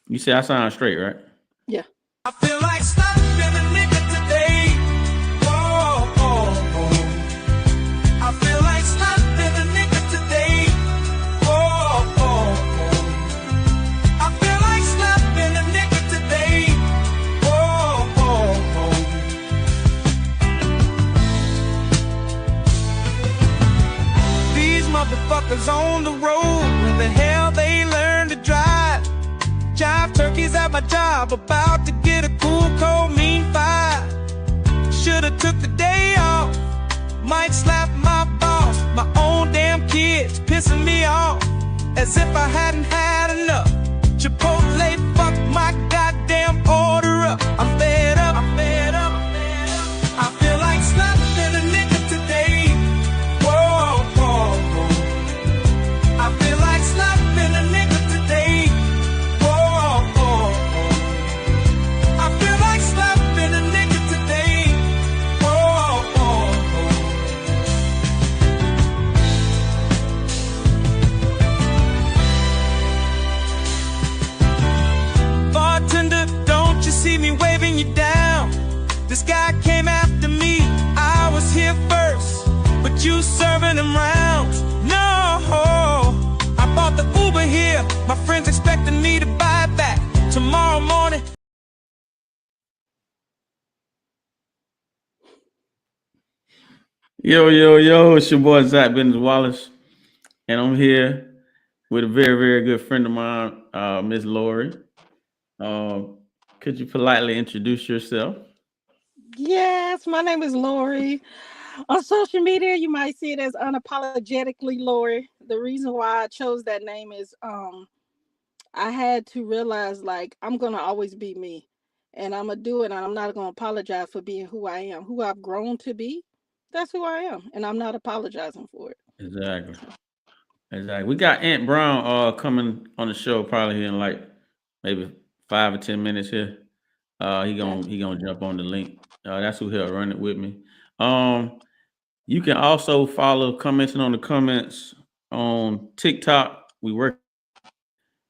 You say I sound straight, right? Yeah. I feel like slapping a nigga today. Whoa, oh, oh. I feel like slapping a nigga today. Whoa, oh, oh. I feel like slapping a nigga today. Whoa, oh, oh. These motherfuckers on the road, where the hell they learn to drive? Jive turkeys at my job, about to get a cool, cold, mean five. Should've took the day off, might slap my boss. My own damn kids pissing me off, as if I hadn't had enough. Chipotle, fuck my goddamn order up. I'm fed up, I'm fed up, I'm fed up. I feel like slapping a nigga today. Whoa, whoa, whoa. I feel like slapping a nigga today. I feel like slapping a nigga today. Oh, oh, oh. Bartender, don't you see me waving you down? This guy came after me, I was here first, but you serving him rounds. No, I bought the Uber here, my friends expecting me to buy it back tomorrow morning. Yo, it's your boy Zach Benz Wallace, and I'm here with a very, very good friend of mine, Miss Lori. Could you politely introduce yourself? Yes, my name is Lori. On social media, you might see it as unapologetically Lori. The reason why I chose that name is I had to realize like I'm gonna always be me. And I'm gonna do it and I'm not gonna apologize for being who I am, who I've grown to be. That's who I am. And I'm not apologizing for it. Exactly. Exactly. We got Aunt Brown coming on the show probably here in like maybe 5 or 10 minutes here. He gonna jump on the link. That's who he'll run it with me. Um, you can also follow commenting on the comments on TikTok. We work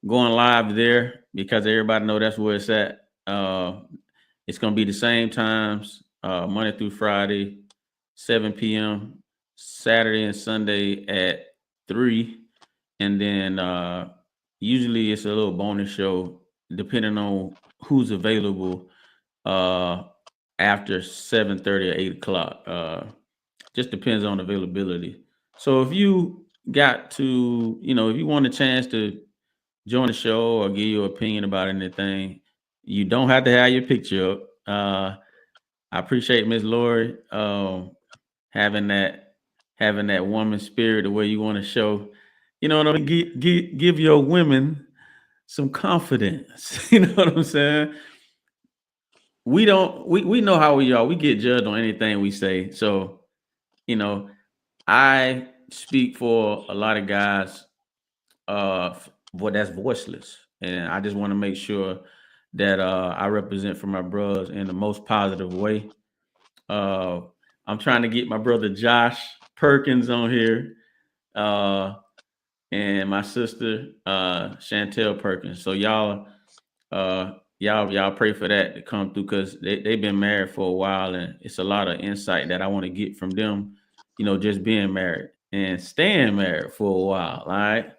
going live there because everybody know that's where it's at. It's gonna be the same times, Monday through Friday, 7 p.m. Saturday and Sunday at 3, and then usually it's a little bonus show depending on who's available after 7:30 or 8 o'clock. Just depends on availability. So if you got to, if you want a chance to join the show or give your opinion about anything, you don't have to have your picture up. I appreciate Miss Lori having that woman spirit the way you want to show. You know what I mean? Give your women some confidence. You know what I'm saying? We know how we are. We get judged on anything we say. So, I speak for a lot of guys that's voiceless. And I just want to make sure that I represent for my brothers in the most positive way. Uh, I'm trying to get my brother Josh Perkins on here, and my sister Chantel Perkins. So y'all pray for that to come through because they've been married for a while, and it's a lot of insight that I want to get from them. Just being married and staying married for a while. All right.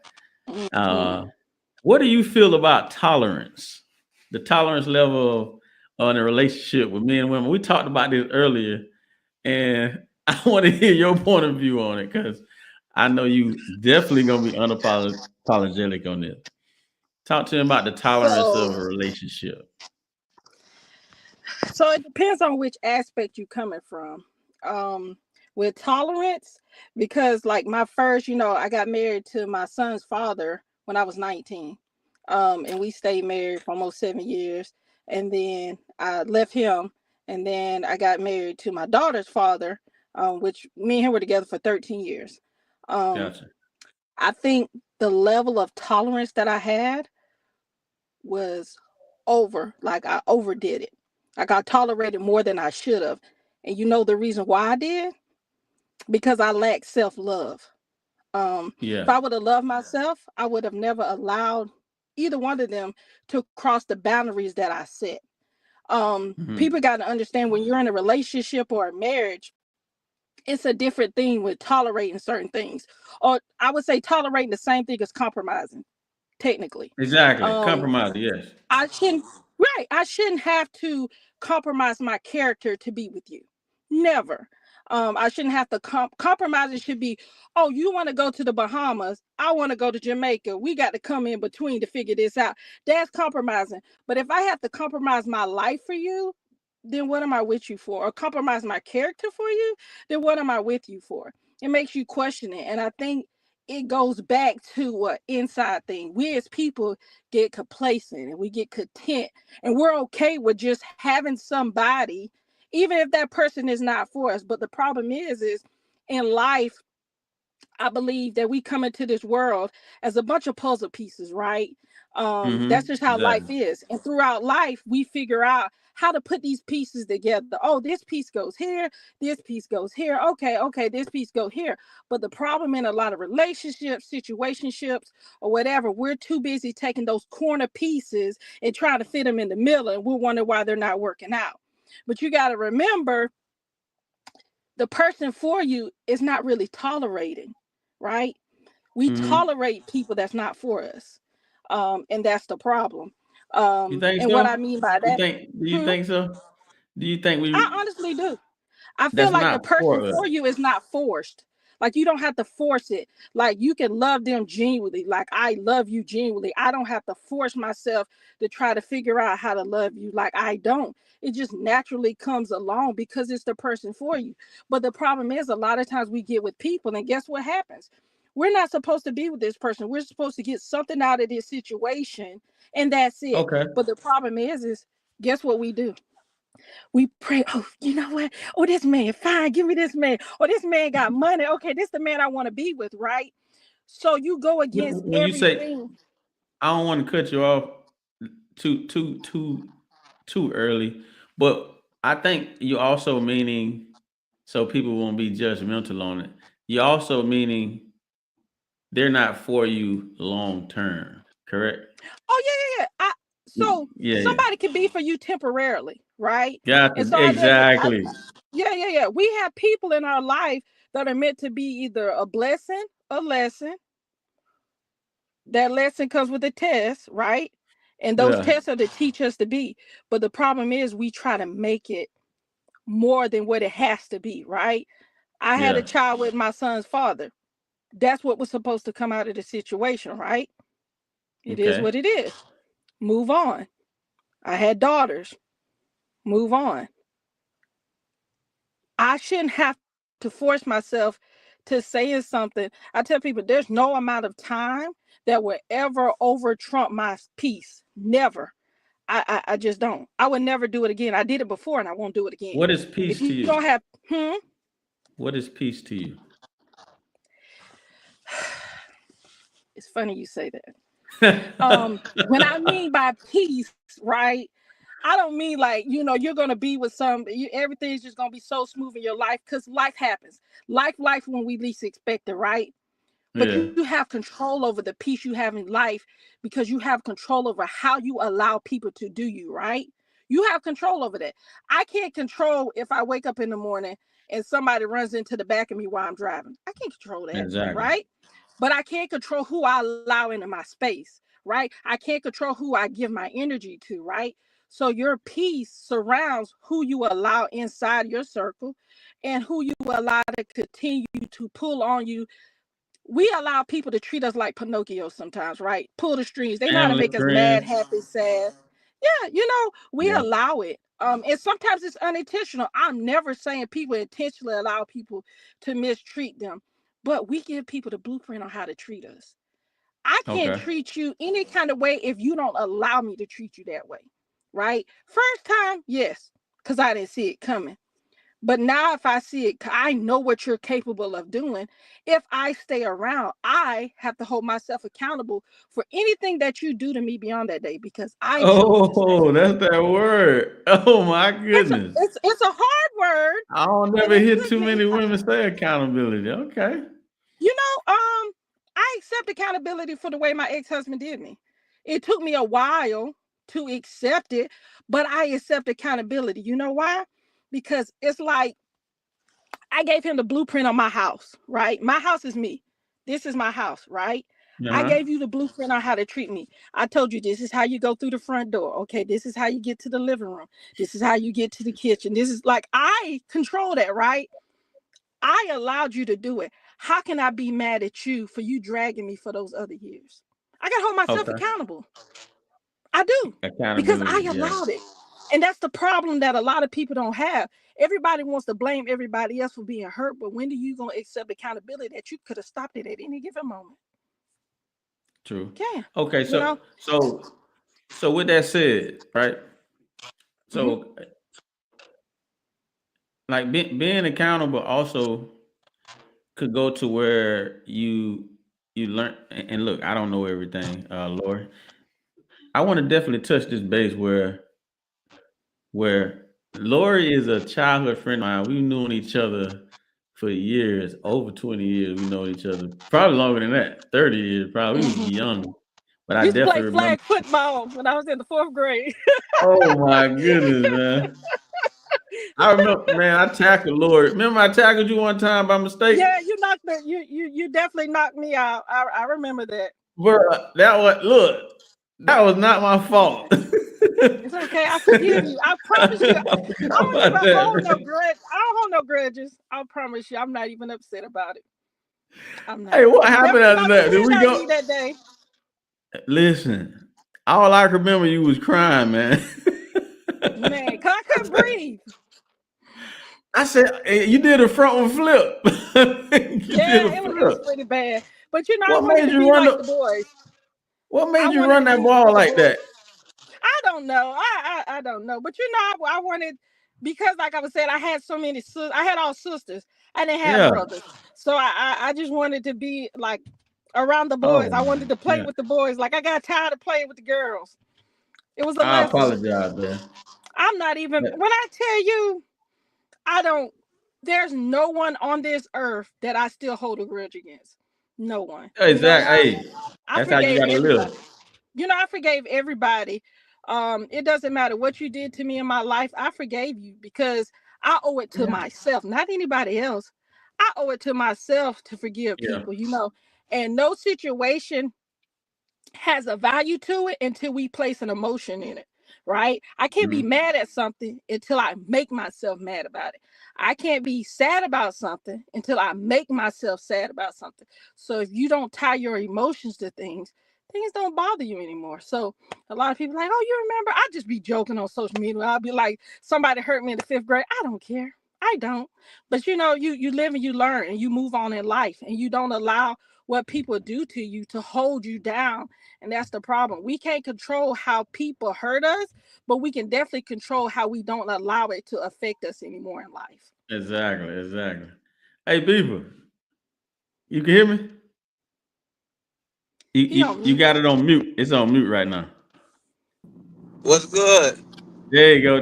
What do you feel about tolerance? The tolerance level on a relationship with men and women. We talked about this earlier, and I want to hear your point of view on it because I know you definitely gonna be unapologetic on this. Talk to him about the tolerance of a relationship. So it depends on which aspect you're coming from. With tolerance, because like my first, I got married to my son's father when I was 19. And we stayed married for almost 7 years. And then I left him, and then I got married to my daughter's father, which me and him were together for 13 years. Gotcha. I think the level of tolerance that I had was like I overdid it. Like I tolerated more than I should have. And you know the reason why I did? Because I lack self-love. If Yeah. I would have loved myself, I would have never allowed either one of them to cross the boundaries that I set. Mhm. People got to understand when you're in a relationship or a marriage, it's a different thing with tolerating certain things, or I would say tolerating the same thing as compromising, technically. Exactly. Um, Compromise. Yes. I shouldn't, right. I shouldn't have to compromise my character to be with you. Never. I shouldn't have to compromise. It should be, oh, you want to go to the Bahamas. I want to go to Jamaica. We got to come in between to figure this out. That's compromising. But if I have to compromise my life for you, then what am I with you for? Or compromise my character for you, then what am I with you for? It makes you question it. And I think it goes back to an inside thing. We as people get complacent and we get content, and we're okay with just having somebody, even if that person is not for us. But the problem is in life, I believe that we come into this world as a bunch of puzzle pieces, right? That's just how life Exactly. is. And throughout life, we figure out how to put these pieces together. Oh, this piece goes here, this piece goes here. Okay, this piece goes here. But the problem in a lot of relationships, situationships, or whatever, we're too busy taking those corner pieces and trying to fit them in the middle, and we're wondering why they're not working out. But you got to remember, the person for you is not really tolerating, right? We Hmm. tolerate people that's not for us. And that's the problem. You think And what so? I mean by You that, think? Do you hmm, think so? Do you think I we? honestly do. I feel That's like the not person for us. for you is not forced. Like you don't have to force it. Like you can love them genuinely. Like I love you genuinely. I don't have to force myself to try to figure out how to love you. Like I don't. It just naturally comes along because it's the person for you. But the problem is a lot of times we get with people, and guess what happens? We're not supposed to be with this person. We're supposed to get something out of this situation, and that's it. Okay. But the problem is guess what we do? We pray, oh, you know what? Oh, this man, fine, give me this man. Oh, this man got money. Okay, this the man I want to be with, right? So you go against When you say, everything. I don't want to cut you off too early, but I think you also meaning so people won't be judgmental on it. You also meaning they're not for you long term, correct? Oh, yeah. So Yeah. somebody can be for you temporarily, right? Got And to, so exactly. yeah. We have people in our life that are meant to be either a blessing, a lesson. That lesson comes with a test, right? And those Yeah. tests are to teach us to be. But the problem is we try to make it more than what it has to be, right? I had a Yeah. child with my son's father. That's what was supposed to come out of the situation, right? It is Okay. what it is. Move on. I had daughters. Move on. I shouldn't have to force myself to say something. I tell people there's no amount of time that will ever over trump my peace. Never. I just don't. I would never do it again. I did it before and I won't do it again. What is If peace to you you? don't have, What is peace to you? it's funny you say that. When I mean by peace, right? I don't mean like, you're going to be with everything's just going to be so smooth in your life, because life happens. Life when we least expect it, right? But Yeah. you have control over the peace you have in life because you have control over how you allow people to do you, right? You have control over that. I can't control if I wake up in the morning and somebody runs into the back of me while I'm driving. I can't control that, Exactly. right? But I can't control who I allow into my space, right? I can't control who I give my energy to, right? So your peace surrounds who you allow inside your circle and who you allow to continue to pull on you. We allow people to treat us like Pinocchio sometimes, right? Pull the strings. They know how to Family, make us mad, friends. happy, sad. Yeah, we Yeah. allow it. And sometimes it's unintentional. I'm never saying people intentionally allow people to mistreat them, but we give people the blueprint on how to treat us. I can't Okay. treat you any kind of way if you don't allow me to treat you that way, right? First time, yes, because I didn't see it coming. But now if I see it, I know what you're capable of doing. If I stay around, I have to hold myself accountable for anything that you do to me beyond that day, because I chose to stay. Oh, that's that word. Oh my It's a, goodness. it's a hard word, I don't and never it hear could too mean, many women say accountability. Okay. I accept accountability for the way my ex-husband did me. It took me a while to accept it, but I accept accountability. You know why? Because it's like I gave him the blueprint on my house, right? My house is me. This is my house, right? I Uh-huh. gave you the blueprint on how to treat me. I told you this is how you go through the front door. Okay, this is how you get to the living room. This is how you get to the kitchen. This is like I control that, right? I allowed you to do it. How can I be mad at you for you dragging me for those other years? I gotta hold myself Okay. accountable. I do, because I Accountability. Yeah. allowed it. And that's the problem that a lot of people don't have. Everybody wants to blame everybody else for being hurt, but when are you going to accept accountability that you could have stopped it at any given moment? True. Yeah, Okay. you know. So with that said, right? So like being accountable also could go to where you learn. And look, I don't know everything, Lori. I want to definitely touch this base where Lori is a childhood friend of mine. We've known each other for years, over 20 years. We know each other probably longer than that, 30 years. Probably we was young, but I Used to play definitely remember. flag football when I was in the 4th grade. Oh my goodness, man! I remember, man. I tackled Lori. Remember, I tackled you one time by mistake. Yeah, you knocked me. You definitely knocked me out. I remember that. Bro, that was not my fault. It's okay. I forgive you. I promise you. I don't even hold no grudge. I don't hold no grudges. I promise you. I'm not even upset about it. I'm not. Hey, what happened That after was that? Did we my go? kid that day. Listen, all I can remember you was crying, man. Man, cause I couldn't breathe. I said, hey, you did a front one flip. Yeah, it was pretty bad. But you know, I What wanted made to you be run like the- the boys. What made I you wanted run to that be ball the like boys. that? I don't know. I don't know. But you know, I wanted, because like I was saying, I had so many sisters. I had all sisters. I didn't have Yeah. brothers. So I just wanted to be like around the boys. Oh, I wanted to play yeah. with the boys. Like I got tired of playing with the girls. It was a I lesson. apologize, man. I'm not even, Yeah. when I tell you, there's no one on this earth that I still hold a grudge against. No one. Exactly. Hey, I that's how you forgave gotta everybody. live. I forgave everybody. It doesn't matter what you did to me in my life. I forgave you because I owe it to myself, not anybody else. I owe it to myself to forgive Yeah. people, and no situation has a value to it until we place an emotion in it, right? I can't be mad at something until I make myself mad about it. I can't be sad about something until I make myself sad about something. So if you don't tie your emotions to things don't bother you anymore. So a lot of people are like, oh, you remember? I just be joking on social media. I'll be like, somebody hurt me in the 5th grade. I don't care. I don't. But you live and you learn and you move on in life, and you don't allow what people do to you to hold you down. And that's the problem. We can't control how people hurt us, but we can definitely control how we don't allow it to affect us anymore in life. Exactly. Hey, people, you can hear me? You got it on mute. It's on mute right now. What's good? There you go.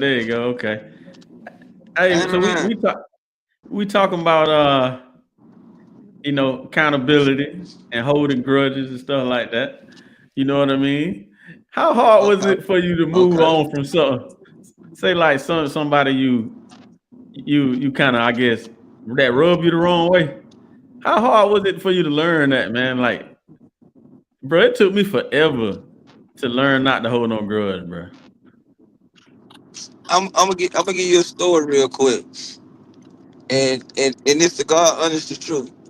Okay. Hey, so we talking about accountability and holding grudges and stuff like that. You know what I mean? How hard was it for you to move on from something? Say like somebody you kind of, I guess, that rubbed you the wrong way. How hard was it for you to learn that, man? Like, bro, it took me forever to learn not to hold no grudge, bro. I'm gonna give you a story real quick, and it's the God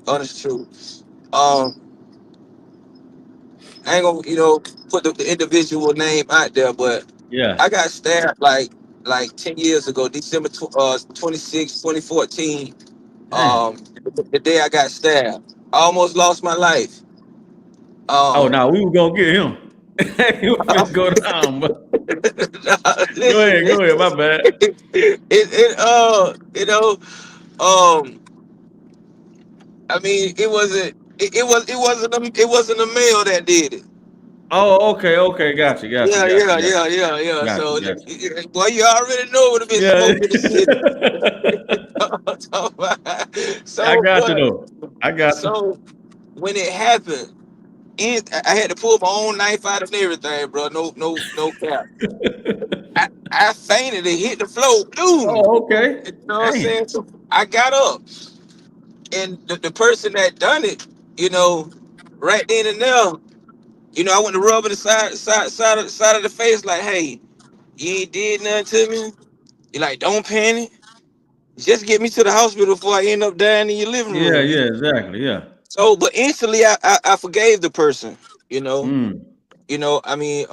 honest truth. I ain't gonna put the individual name out there, but Yeah. I got stabbed like 10 years ago, December 26, 2014. The day I got stabbed, I almost lost my life. Oh no, we were gonna get him. He was finna go down, but go ahead, my bad. I mean, it wasn't a male that did it. Oh, okay, gotcha. Yeah. So, Gotcha. boy, you already know what a bit smoking this shit. So, I got you though. I got you. so when it happened, I had to pull my own knife out and everything, bro. No cap. I fainted and hit the floor. Boom. Oh, okay. You know what I'm Damn. saying? So I got up, and the person that done it, you know, right then and there, you know, I went to rub it the side of the face, like, hey, you ain't did nothing to me. You like, don't panic. Just get me to the hospital before I end up dying in your living Yeah, room. yeah, exactly. Yeah. So, but instantly, I forgave the person. You know, Mm. I mean,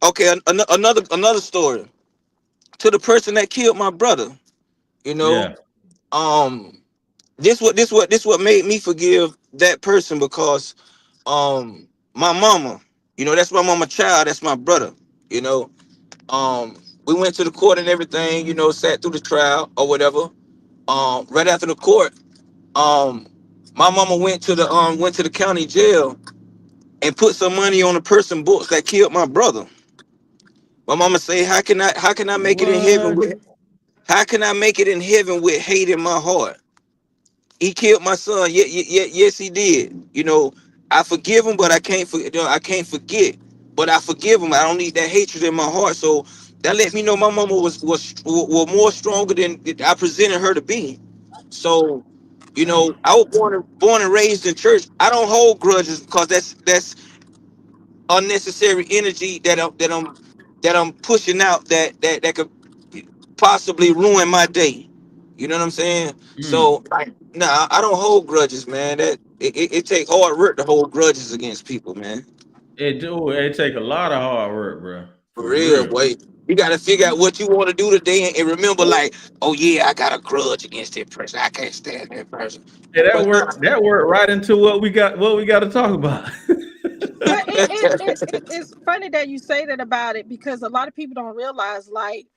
okay, another story to the person that killed my brother. You know, Yeah. um, this what made me forgive that person because my mama, that's my mama child, that's my brother. You know, we went to the court and everything. Sat through the trial or whatever. Right after the court, um, my mama went to the county jail and put some money on the person books that killed my brother. My mama say, how can I make it in heaven What? with how can I make it in heaven with hate in my heart? He killed my son. Yes, he did. I forgive him, but I can't forget. But I forgive him. I don't need that hatred in my heart. So that let me know my mama was more stronger than I presented her to be. So, Damn. I was born and raised in church. I don't hold grudges because that's unnecessary energy that I'm pushing out that could possibly ruin my day. You know what I'm saying? Mm. So, like, nah, I don't hold grudges, man. It take hard work to hold grudges against people, man. It do. It take a lot of hard work, bro. For For real, real. boy. You got to figure out what you want to do today and remember, like, oh yeah, I got a grudge against that person. I can't stand that person. Yeah, that But nah. work. That work right into what we got. What we got to talk about. But it's funny that you say that about it because a lot of people don't realize like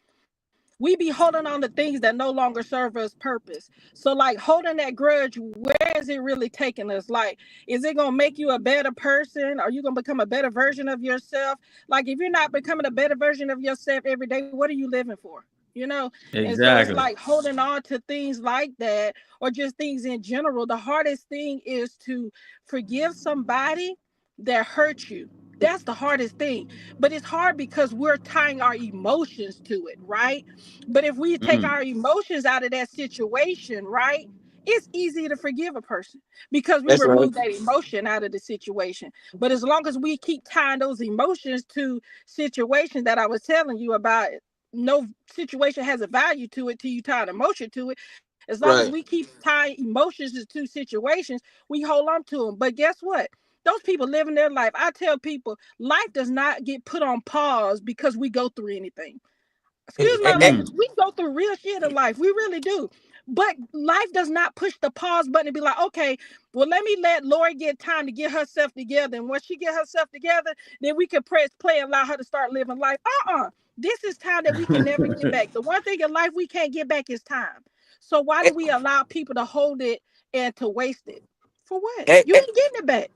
we be holding on to things that no longer serve us purpose. So like holding that grudge, where is it really taking us? Like, is it gonna make you a better person? Are you gonna become a better version of yourself? Like if you're not becoming a better version of yourself every day, what are you living for? You know? And so it's Exactly. like holding on to things like that or just things in general. The hardest thing is to forgive somebody that hurt you. That's the hardest thing. But it's hard because we're tying our emotions to it, right? But if we take Mm. our emotions out of that situation, right? It's easy to forgive a person because we That's right. remove that emotion out of the situation. But as long as we keep tying those emotions to situations that I was telling you about, no situation has a value to it till you tie an emotion to it. As long as Right. we keep tying emotions to situations, we hold on to them. But guess what? Those people living their life. I tell people, life does not get put on pause because we go through anything. Excuse my Eh, language. Mm. We go through real shit in life. We really do. But life does not push the pause button and be like, okay, well, let Lori get time to get herself together. And once she get herself together, then we can press play and allow her to start living life. This is time that we can never get back. The one thing in life we can't get back is time. So why eh, do we allow people to hold it and to waste it? For what? eh, You eh, ain't getting it back.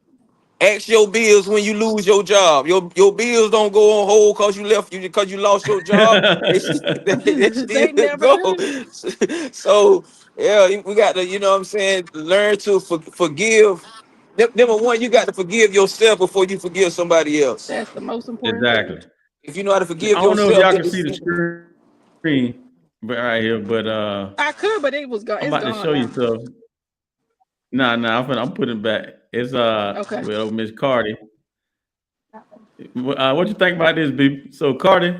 Ask your bills when you lose your job. Your bills don't go on hold because you lost your job. They They still never go. do. So yeah, we got to, what I'm saying, learn to forgive. Number one, you got to forgive yourself before you forgive somebody else. That's the most important thing. Exactly. If you know how to I forgive don't know if yourself, y'all then can see the screen, but right here. But I could, but it was gone. I'm It's about to gone show you now. something. Nah. I'm putting it back. It's Okay. well, Miss Cardi. What you think about this, B? So Cardi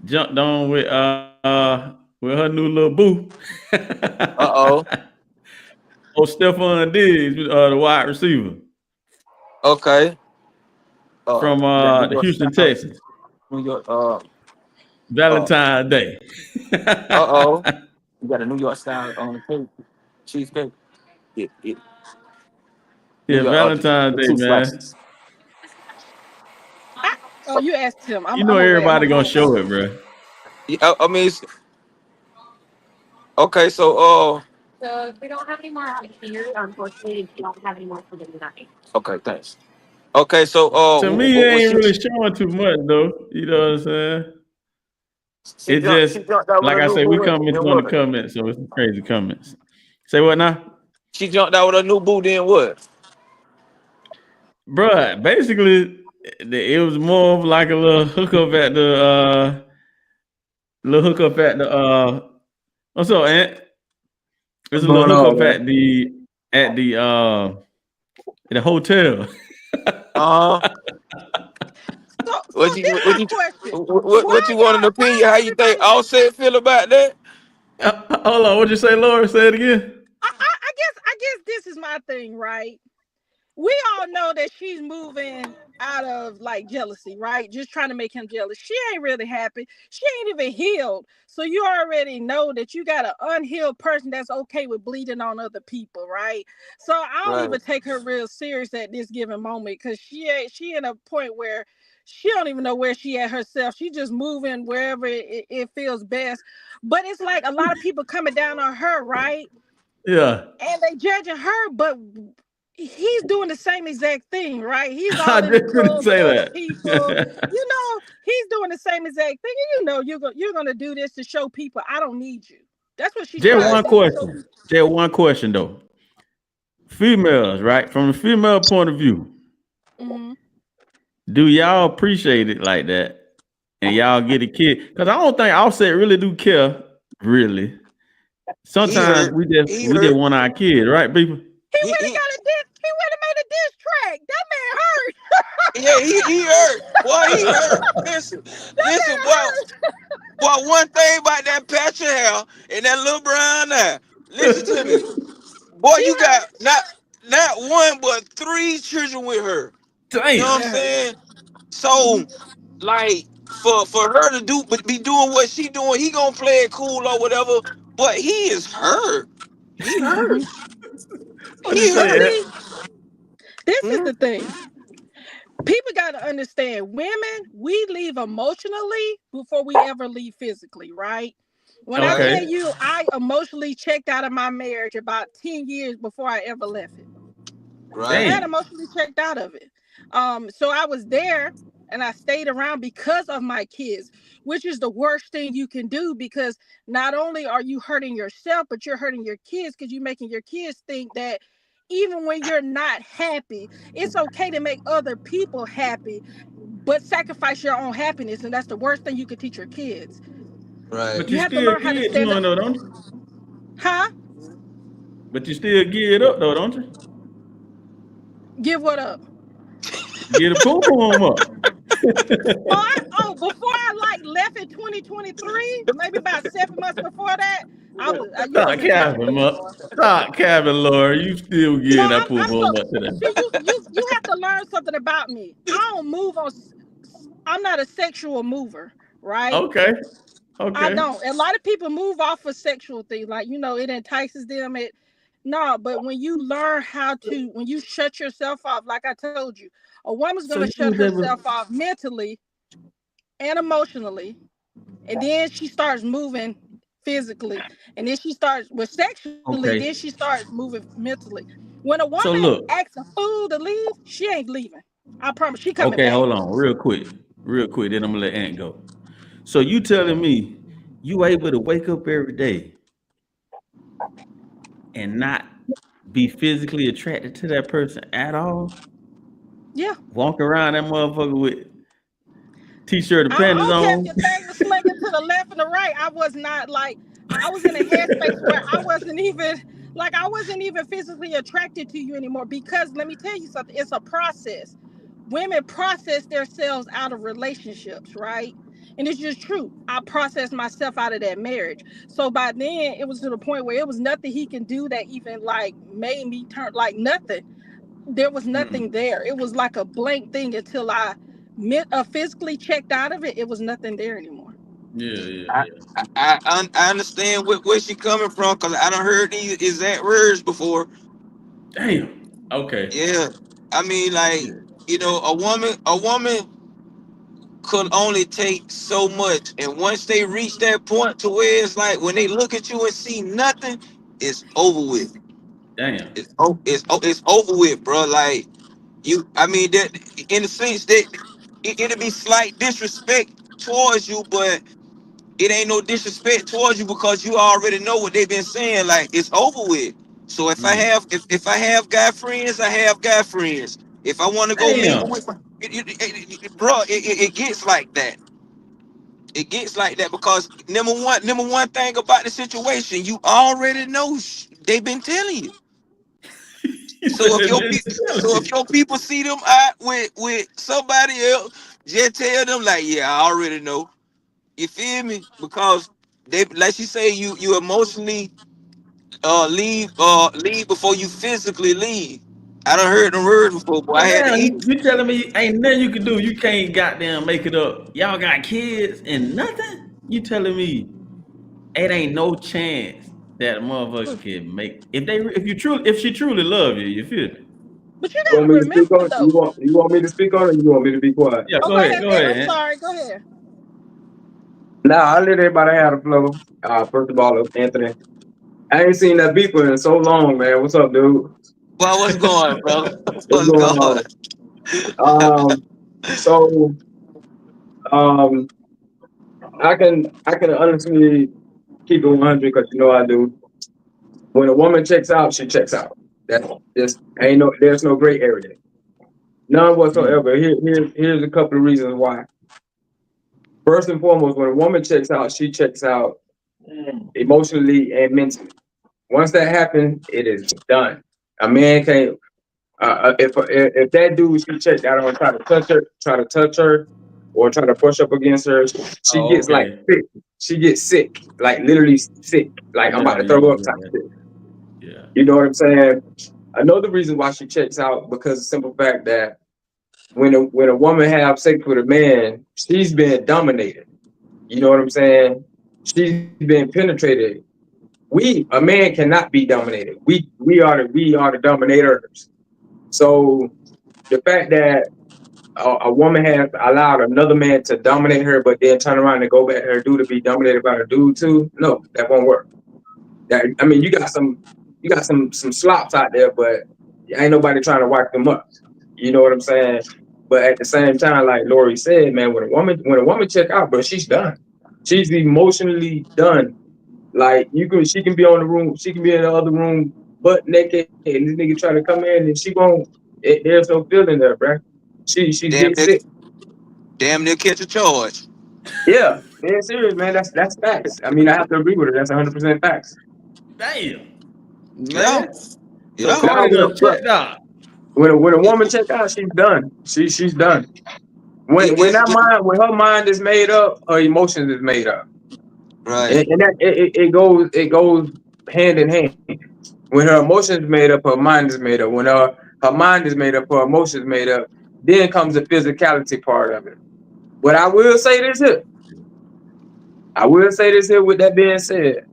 jumped on with her new little boo. uh-oh. Oh, Stephon Diggs, the wide receiver Okay. from You got New the York Houston style. Texans. New York. Uh. Valentine's Day. Uh-oh. You got a New York style cake, cheesecake. Yeah. New Yeah, York. Valentine's The Day, two man. slices. I, oh, you asked him. I'm, You I'm know away. I'm everybody on gonna phone show call. it, bro. Yeah, I mean, okay. So, okay, thanks. Okay, so, To me, it what ain't she really showing too much though. You know what I'm saying? It she just jumped out with like a I new say, we boo commenting and on the what? comments, so it's some crazy comments. Say what now? She jumped out with a new boo, then what? Bruh, basically, it was more of like a little hookup at the what's up, Ant? It's What's a little going on, hookup man? at the hotel. Uh, So what you this what my you question. what you want an opinion? How you think Offset feel about that? Hold on, what'd you say, Laura? Say it again. I guess this is my thing, right? We all know that she's moving out of like jealousy, right? Just trying to make him jealous. She ain't really happy. She ain't even healed. So you already know that you got an unhealed person that's okay with bleeding on other people, right? So I don't Right. even take her real serious at this given moment because she in a point where she don't even know where she at herself. She just moving wherever it feels best. But it's like a lot of people coming down on her, right? Yeah. And they judging her, but he's doing the same exact thing, right? He's I all in the just couldn't club with say other that. people. He's doing the same exact thing. And you're gonna do this to show people I don't need you. That's what she's Just trying to one say. question. Just one question though. Females, right? From the female point of view, Mm-hmm. do y'all appreciate it like that? And y'all get a kid? Because I don't think Offset really do care, really. Sometimes we He just hurt. want our kid, right, people? He He, went and he got a diss. He went and made a diss track. That man hurt. yeah, he hurt. Boy, he hurt. Listen, boy, one thing about that patch of hair and that little brown eye. Listen to me. Boy, He you got hurt. not one but 3 children with her. You know what I'm Damn. That hurt. saying? So, like, for her to be doing what she doing, he gonna play it cool or whatever. But he is hurt. He hurt. What you He But say, hurt. Ed? see, this is Hmm? the thing. People got to understand women, we leave emotionally before we ever leave physically, right? When I Right, tell Okay. you I emotionally checked out of my marriage about 10 years before I ever left it. I right, had Damn. emotionally checked out of it. So I was there and I stayed around because of my kids, which is the worst thing you can do because not only are you hurting yourself, but you're hurting your kids because you're making your kids think that even when you're not happy, it's okay to make other people happy, but sacrifice your own happiness. And that's the worst thing you could teach your kids. right. But You you have to still learn how to get stand up. doing though, don't you? Huh? But you still get it up though, don't you? Give what up? Get a poo poo up. Before I like left in 2023, maybe about 7 months before that, Stop you was not capping, me Mark. anymore. Stop capping, Laura. You still No, getting that poo I'm poo so up today. see you have to learn something about me. I don't move on. I'm not a sexual mover, right? Okay. I Okay. don't. A lot of people move off of sexual things, like it entices them. But when you learn when you shut yourself off, like I told you, a woman's So gonna you shut was able. herself off mentally and emotionally, and then she starts moving physically, and then she starts with sexually, then she Okay. starts moving mentally. When a woman So look. acts a fool to leave, she ain't leaving. I promise, she coming Okay, back. hold on, real quick, real quick. Then I'm gonna let Ant go. So you telling me you able to wake up every day and not be physically attracted to that person at all? Yeah, Walk around that motherfucker with t-shirt and I panties don't care if on. your thing was slinging to the left and the right. I was not like I was in a headspace where I wasn't even physically attracted to you anymore. Because let me tell you something, it's a process. Women process themselves out of relationships, right? And it's just true. I processed myself out of that marriage. So by then it was to the point where it was nothing he can do that even like made me turn like nothing. There was nothing Mm-mm. there. It was like a blank thing until I physically checked out of it. It was nothing there anymore. Yeah, yeah, I, yeah. I understand where she coming from because I done heard these exact words before. Damn. Okay. Yeah, I mean, like, Yeah. a woman could only take so much, and once they reach that point to where it's like when they look at you and see nothing, it's over with. Damn. It's over with, bro. Like I mean that in the sense that it'll be slight disrespect towards you, but it ain't no disrespect towards you because you already know what they've been saying. Like it's over with. So if I Mm. have if I have guy friends, I have guy friends. If I want to go mingle Damn. with my, bro, it gets like that. It gets like that because number one thing about the situation, you already know they've been telling you. So if your people see them out with somebody else, just tell them like, yeah, I already know. You feel me? Because they, like she say, you emotionally leave before you physically leave. I done heard the word before, boy. I So had to damn, eat. you telling me ain't nothing you can do? You can't goddamn make it up. Y'all got kids and nothing? You telling me it ain't no chance that a motherfucker can make if she truly love you, you feel me? But you You want gotta me to speak remember on? though. You want me to speak on, it, or you want me to be quiet? Yeah, Oh, go go ahead, ahead, go Ant. I'm ahead. sorry. Go ahead. Nah, I let everybody have the flow. First of all, Anthony, I ain't seen that beeper in so long, man. What's up, dude? Well, what's going, bro? What's What's going going? on? Um, so um, I can honestly keep it 100 because you know I do. When a woman checks out, she checks out. That's just there's no gray area, none whatsoever. Here's a couple of reasons why. First and foremost, when a woman checks out, she checks out emotionally and mentally. Once that happens, it is done. A man can't. If that dude she checked out on try to touch her, or try to brush up against her, she Oh, gets like okay. sick. She gets sick, like literally sick. Like I'm about Yeah, to yeah, throw up yeah, type shit. yeah. You know what I'm saying? Another reason why she checks out because of the simple fact that when a woman have sex with a man, she's been dominated. You know what I'm saying? She's been penetrated. A man cannot be dominated. We are the dominators. So the fact that a woman has allowed another man to dominate her, but then turn around and go back to her dude to be dominated by a dude too, no, that won't work. I mean, you got some slops out there, but ain't nobody trying to wipe them up. You know what I'm saying? But at the same time, like Lori said, man, when a woman check out, bro, she's done. She's emotionally done. Like she can be on the room, she can be in the other room, butt naked, and this nigga try to come in, and she won't. There's no feeling there, bro. She's Damn dick near, sick. damn near catch a charge. Yeah, serious, man. That's facts. I mean, I have to agree with her. That's 100% facts. Damn, Yeah, man. So yeah. Now, Cardi done checked out. when a woman check out, she's done. She's done. It, it's When her mind is made up, her emotions is made up, right. and it goes hand in hand. When her emotions is made up, her mind is made up. When her mind is made up, her emotions made up. Then comes the physicality part of it. But I will say this here. With that being said,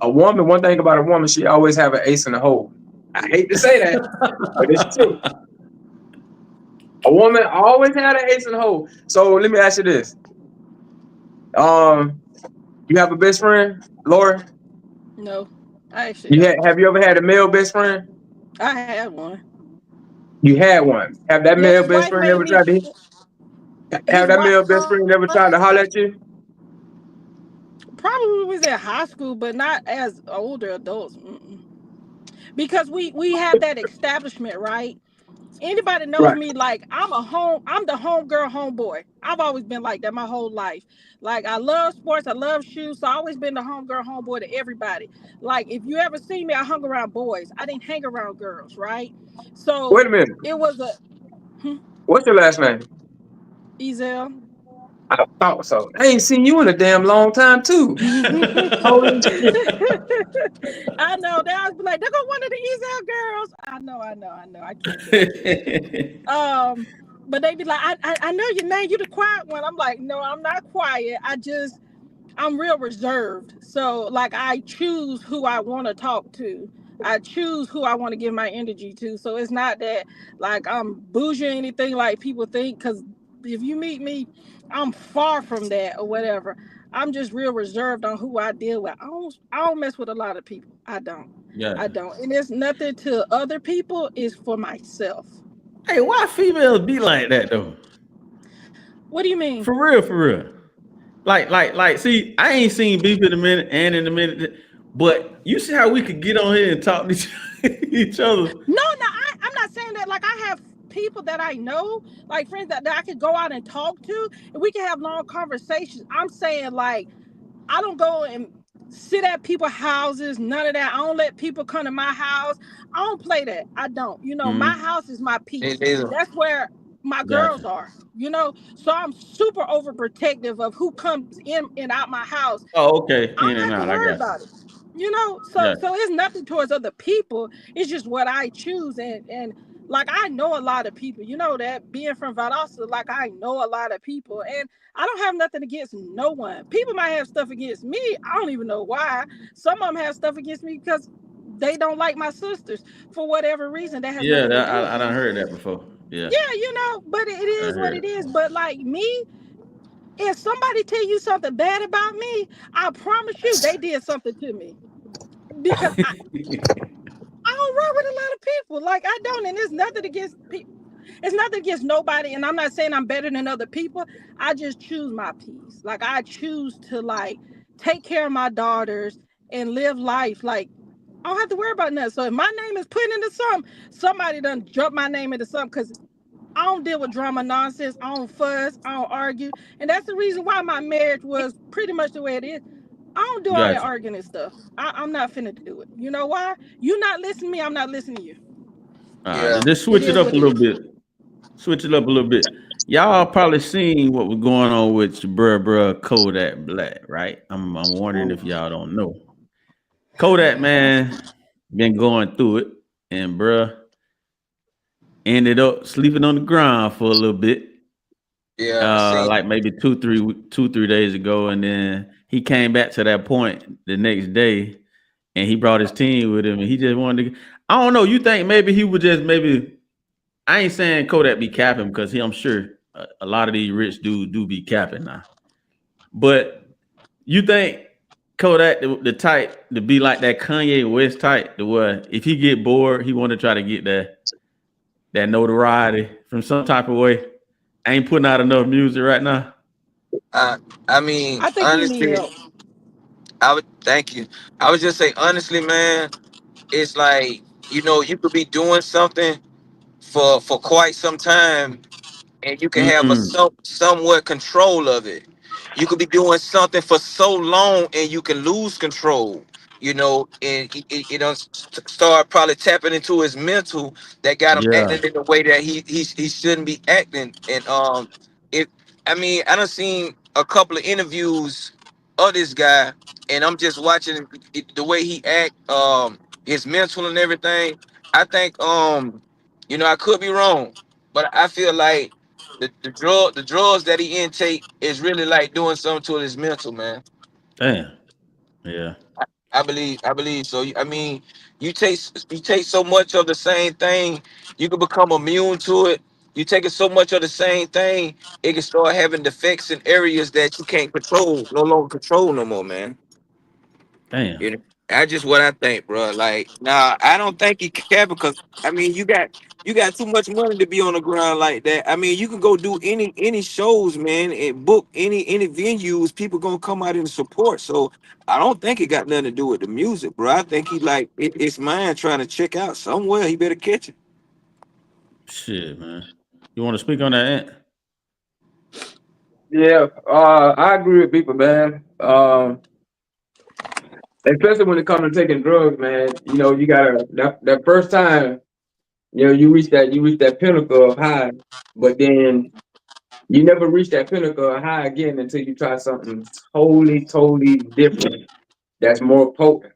one thing about a woman, she always have an ace in the hole. I hate to say that, but it's true. A woman always had an ace in the hole. So let me ask you this. You have a best friend, Laura? No, I actually don't. Have you ever had a male best friend? I had one. You had one. Have that Yeah, male his best wife friend made ever me. tried to have His that wife male best friend ever tried to holler at you? probably was in high school, but not as older adults. Because we have that establishment, right? Anybody knows Right. me, like I'm the homegirl, homeboy. I've always been like that my whole life. Like I love sports, I love shoes, so I always been the homegirl, homeboy to everybody. Like if you ever see me, I hung around boys. I didn't hang around girls, right? Wait So a minute. it was a What's your last name? Ezel. I thought so. I ain't seen you in a damn long time too. Holy shit. I know. They always be like, "There go one of the Ezel girls." I know. I can't do it. But they be like, I know your name. You the quiet one. I'm like, no, I'm not quiet. I'm real reserved. So like I choose who I want to talk to. I choose who I want to give my energy to. So it's not that like I'm bougie or anything like people think. Because if you meet me, I'm far from that or whatever. I'm just real reserved on who I deal with. I don't mess with a lot of people. I don't. Yeah. And it's nothing to other people. It's for myself. Hey, why females be like that though? What do you mean? For real, for real. Like. See, I ain't seen beef in a minute and in a minute, but you see how we could get on here and talk to each other. No, I'm not saying that. Like I have people that I know, like friends that I could go out and talk to, and we can have long conversations. I'm saying, like, I don't go and sit at people's houses, none of that. I don't let people come to my house. I don't play that. I don't. You know, my house is my peace. That's where my girls are, you know. So I'm super overprotective of who comes in and out my house. Oh, okay. I In don't and have out. to I worry got about it. You know, Yeah. so it's nothing towards other people. It's just what I choose. And like, I know a lot of people, you know, that being from Valdosta, like, I know a lot of people, and I don't have nothing against no one. People might have stuff against me. I don't even know why. Some of them have stuff against me because they don't like my sisters for whatever reason. That has Yeah, nothing to that do with I me. done heard that before. Yeah, Yeah, you know, but it I is what heard it is. But like me, if somebody tell you something bad about me, I promise you they did something to me. Because I don't work with a lot of people. Like, I don't, and it's nothing against people. It's nothing against nobody, and I'm not saying I'm better than other people. I just choose my peace. Like, I choose to, like, take care of my daughters and live life. Like, I don't have to worry about nothing. So if my name is put into something, somebody done jump my name into something, because I don't deal with drama nonsense. I don't fuss. I don't argue. And that's the reason why my marriage was pretty much the way it is. I don't do all that Gotcha. arguing and stuff. I'm not finna do it. You know why? You not listening to me, I'm not listening to you. Yeah. Just It switch it is up what a it little is. bit. Switch it up a little bit. Y'all probably seen what was going on with your bruh Kodak Black, right? I'm wondering if y'all don't know. Kodak, man, been going through it, and bruh ended up sleeping on the ground for a little bit. Yeah. See. Like maybe 2, 3 days ago, and then he came back to that point the next day, and he brought his team with him, and he just wanted to. I don't know. You think maybe he would just maybe? I ain't saying Kodak be capping because I'm sure a lot of these rich dudes do be capping now. But you think Kodak the type to be like that Kanye West type, the where if he get bored, he want to try to get that notoriety from some type of way. Ain't putting out enough music right now. I mean, I think he need honestly, help. I would thank you. I would just say honestly, man, it's like, you could be doing something for quite some time, and you can have a Mm, somewhat control of it. You could be doing something for so long and you can lose control. And it don't start probably tapping into his mental that got him yeah, acting in the way that he shouldn't be acting. And it I mean, I done seen a couple of interviews of this guy, and I'm just watching the way he act, his mental and everything. I think, I could be wrong, but I feel like the drugs that he intake is really like doing something to his mental, man. damn, yeah, I believe so. I mean, you take so much of the same thing, you can become immune to it. You take it so much of the same thing, it can start having defects in areas that you can't control, no longer control no more, man. damn. You know, that's just what I think, bro. Like, nah, I don't think he can, because I mean, you got too much money to be on the ground like that. I mean, you can go do any shows, man, and book any venues. People gonna come out and support. So I don't think it got nothing to do with the music, bro. I think he like it's mine trying to check out somewhere. He better catch it. Shit, man. You want to speak on that, Ant? Yeah, I agree with people, man. Especially when it comes to taking drugs, man. You gotta that first time, you reach that pinnacle of high, but then you never reach that pinnacle of high again until you try something totally different that's more potent.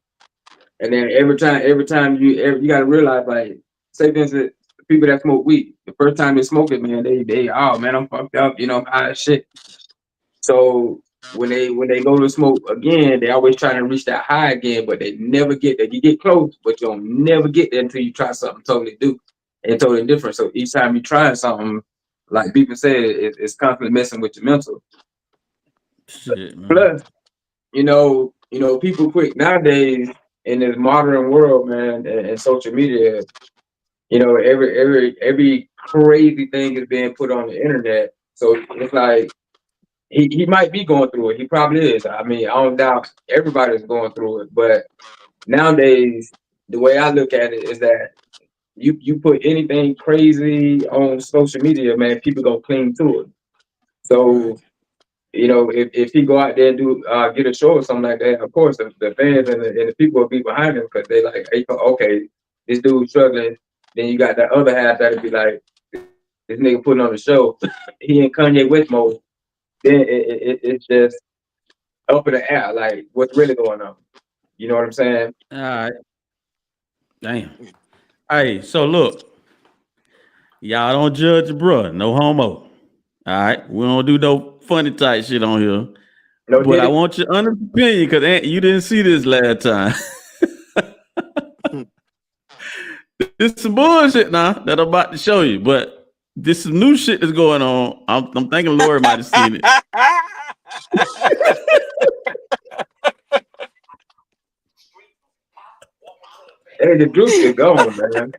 And then every time you gotta realize, like, say for instance, people that smoke weed, the first time they smoke it, man, they oh man, I'm fucked up, I'm high as shit. So when they go to smoke again, they always trying to reach that high again, but they never get there. You get close, but you don't never get there until you try something totally different. So each time you try something, like people say, it's constantly messing with your mental. Shit, man. Plus, people quick nowadays in this modern world, man, and social media. Every crazy thing is being put on the internet. So it's like he might be going through it. He probably is. I mean, I don't doubt everybody's going through it. But nowadays, the way I look at it is that you put anything crazy on social media, man, people gonna cling to it. So you know, if he go out there and do get a show or something like that, of course the fans and the people will be behind him because they like, hey, okay, this dude's struggling. Then you got that other half that'll be like, this nigga putting on the show. He in Kanye West mode. Then it's just up in the air, like what's really going on. You know what I'm saying? All right. Damn. Hey, so look, y'all don't judge your bro. No homo. All right. We don't do no funny type shit on here. No, But I want your honest opinion because you didn't see this last time. This is some bullshit now that I'm about to show you, but this is new shit that's going on. I'm thinking Lori might have seen it. Hey, the juice is gone, man.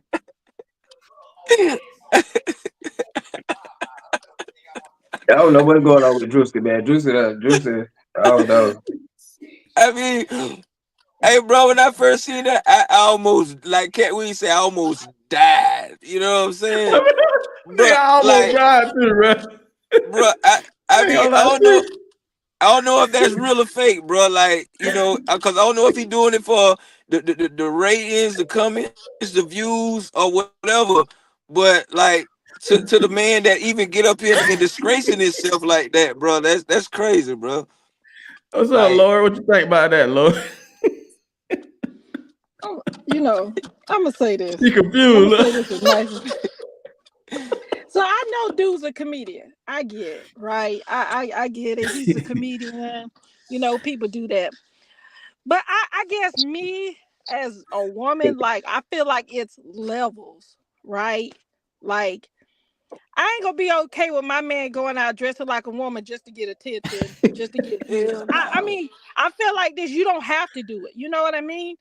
I don't know what's going on with Drewski, man. Drewski, I don't know. I mean, hey, bro, when I first seen that, I almost, like Cat Weed said, I almost died. You know what I'm saying? Bro, I almost died too, bro. I mean, I don't know if that's real or fake, bro. Like, you know, because I don't know if he's doing it for the ratings, the comments, the views, or whatever. But like, to the man that even get up here and disgracing himself like that, bro, that's crazy, bro. What's up, Lord? What you think about that, Lord? Oh, you know, I'm gonna say this. You confused. Say this as nice so I know dude's a comedian. I get it, right? I get it. He's a comedian. You know, people do that. But I guess me as a woman, like, I feel like it's levels, right? Like, I ain't gonna be okay with my man going out dressing like a woman just to get attention, just to get views. I mean, I feel like this. You don't have to do it. You know what I mean?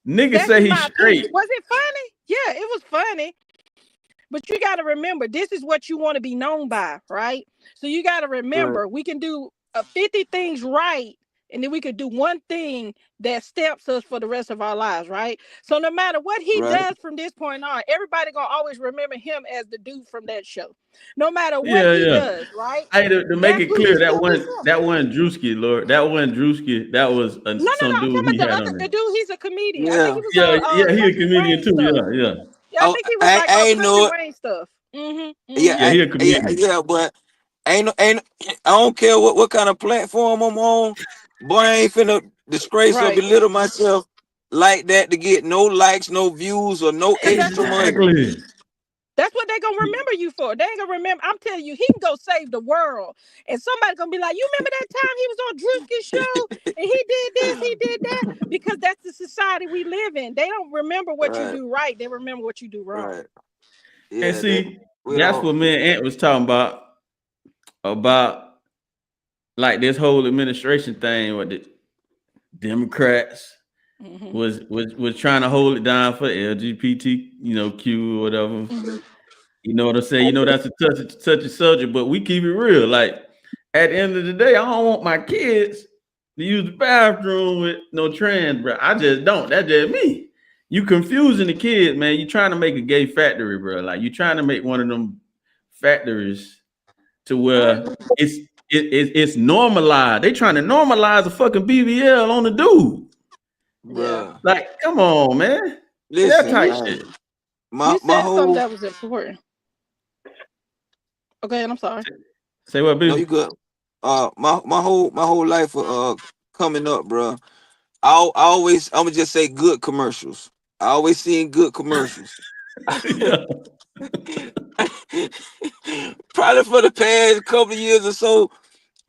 Niggas say he's straight. Was it funny? Yeah, it was funny. But you got to remember, this is what you want to be known by, right? So you got to remember, we can do 50 things right, and then we could do one thing that steps us for the rest of our lives, right? So no matter what he does from this point on, everybody gonna always remember him as the dude from that show. No matter what he does, right? Hey, to make it clear, that wasn't Drewski, Lord. That wasn't Drewski. That was some dude he had on there. The dude, he's a comedian. Yeah. I think he was he a comedian too. Yeah. I think he was like on Country Wayne stuff. Yeah, he a comedian. Yeah, but ain't I don't care what kind of platform I'm on. Boy, I ain't finna disgrace or belittle myself like that to get no likes, no views, or no extra money. That's what they gonna remember you for. They ain't gonna remember. I'm telling you, he can go save the world, and somebody gonna be like, "You remember that time he was on Drewski's show and he did this, he did that?" Because that's the society we live in. They don't remember what you do right. They remember what you do wrong. Right. Yeah, and see, that's what me and Ant was talking about like this whole administration thing with the Democrats was trying to hold it down for LGBT, Q or whatever. You know what I'm saying? You know, that's a touchy subject, but we keep it real. Like, at the end of the day, I don't want my kids to use the bathroom with no trans, bro. I just don't. That's just me. You confusing the kids, man. You trying to make a gay factory, bro. Like, you trying to make one of them factories to where it's normalized. They trying to normalize a fucking BBL on the dude. Bruh. Like, come on, man. Listen, that type shit. You said something that was important. Okay, and I'm sorry. Say what, baby? No, you good. My whole life coming up, bro. I'm gonna just say good commercials. I always seen good commercials. Probably for the past couple of years or so,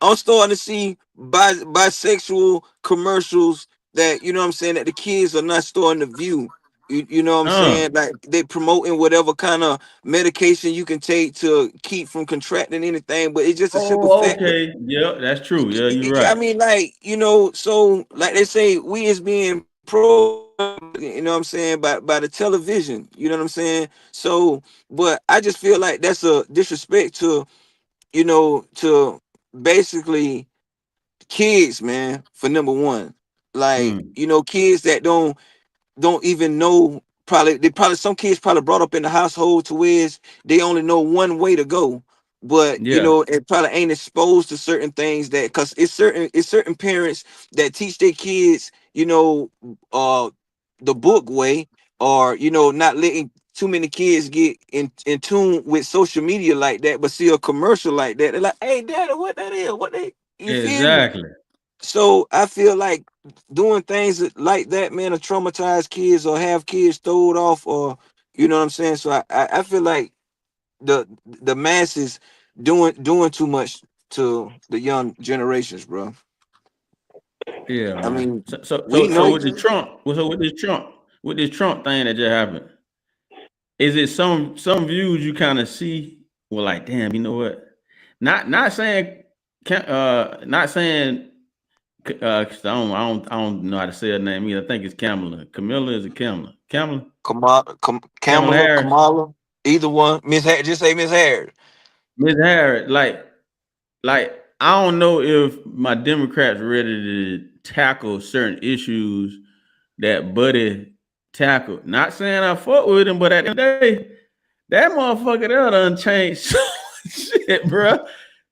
I'm starting to see bisexual commercials that, you know what I'm saying, that the kids are not starting to view. You know what I'm saying? Like, they promoting whatever kind of medication you can take to keep from contracting anything, but it's just a simple fact. Okay, yeah, that's true. Yeah, you're right. I mean, like, so like they say, we is being pro, you know what I'm saying, by the television, you know what I'm saying? So, but I just feel like that's a disrespect to, to basically kids, man, for number one. Like, kids that don't even know some kids probably brought up in the household to where they only know one way to go, but you Yeah, know, it probably ain't exposed to certain things that, because it's certain parents that teach their kids, you know, the book way, or you know, not letting too many kids get in tune with social media like that, but see a commercial like that, they're like, hey daddy, what that is, what they, you feel me? exactly. So I feel like doing things like that, man, to traumatize kids or have kids thrown off, or you know what I'm saying. So I feel like the masses doing too much to the young generations, bro. Yeah, I man. mean, So we know. with this Trump thing that just happened, is it some views you kind of see? Well, like, damn, you know what? Not saying, not saying, 'cause I don't know how to say her name either. I think it's Kamala. Camilla, is it Kamala? Kamala, Harris. Kamala, either one. Just say Miss Harris. Miss Harris, like I don't know if my Democrats ready to tackle certain issues that Buddy tackled. Not saying I fuck with him, but at the end of the day, that motherfucker there done changed shit, bro.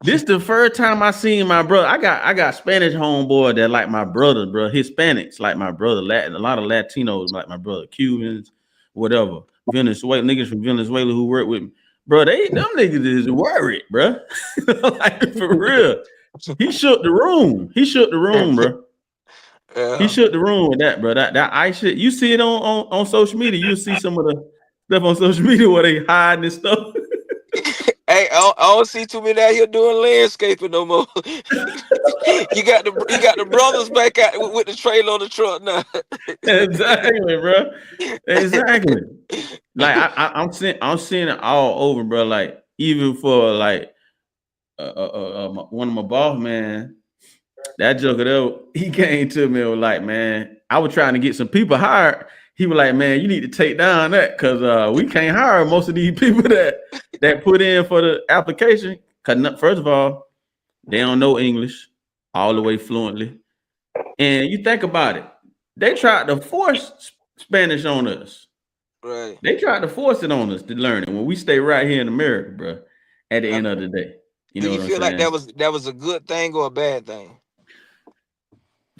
This the first time I seen my brother. I got Spanish homeboy that like my brother, bro. Hispanics like my brother. Latin, a lot of Latinos like my brother. Cubans, whatever. Venezuela niggas from Venezuela who work with me, bro. Them niggas is worried, bro. Like for real. He shook the room. Bro. Yeah. He shook the room with that, bro. That ice shit. You see it on social media. You'll see some of the stuff on social media where they hiding and stuff. Hey, I don't see too many out here doing landscaping no more. you got the brothers back out with the trailer on the truck now. Exactly, bro. Exactly. Like I'm seeing it all over, bro. Like even for like one of my boss, man, that joker there, he came to me and was like, man, I was trying to get some people hired. He was like, man, you need to take down that because we can't hire most of these people that put in for the application. Because first of all, they don't know English all the way fluently. And you think about it, they tried to force Spanish on us. Right. They tried to force it on us to learn it when we stay right here in America, bro. At the end of the day, you know Do you what I'm feel like saying? that was a good thing or a bad thing?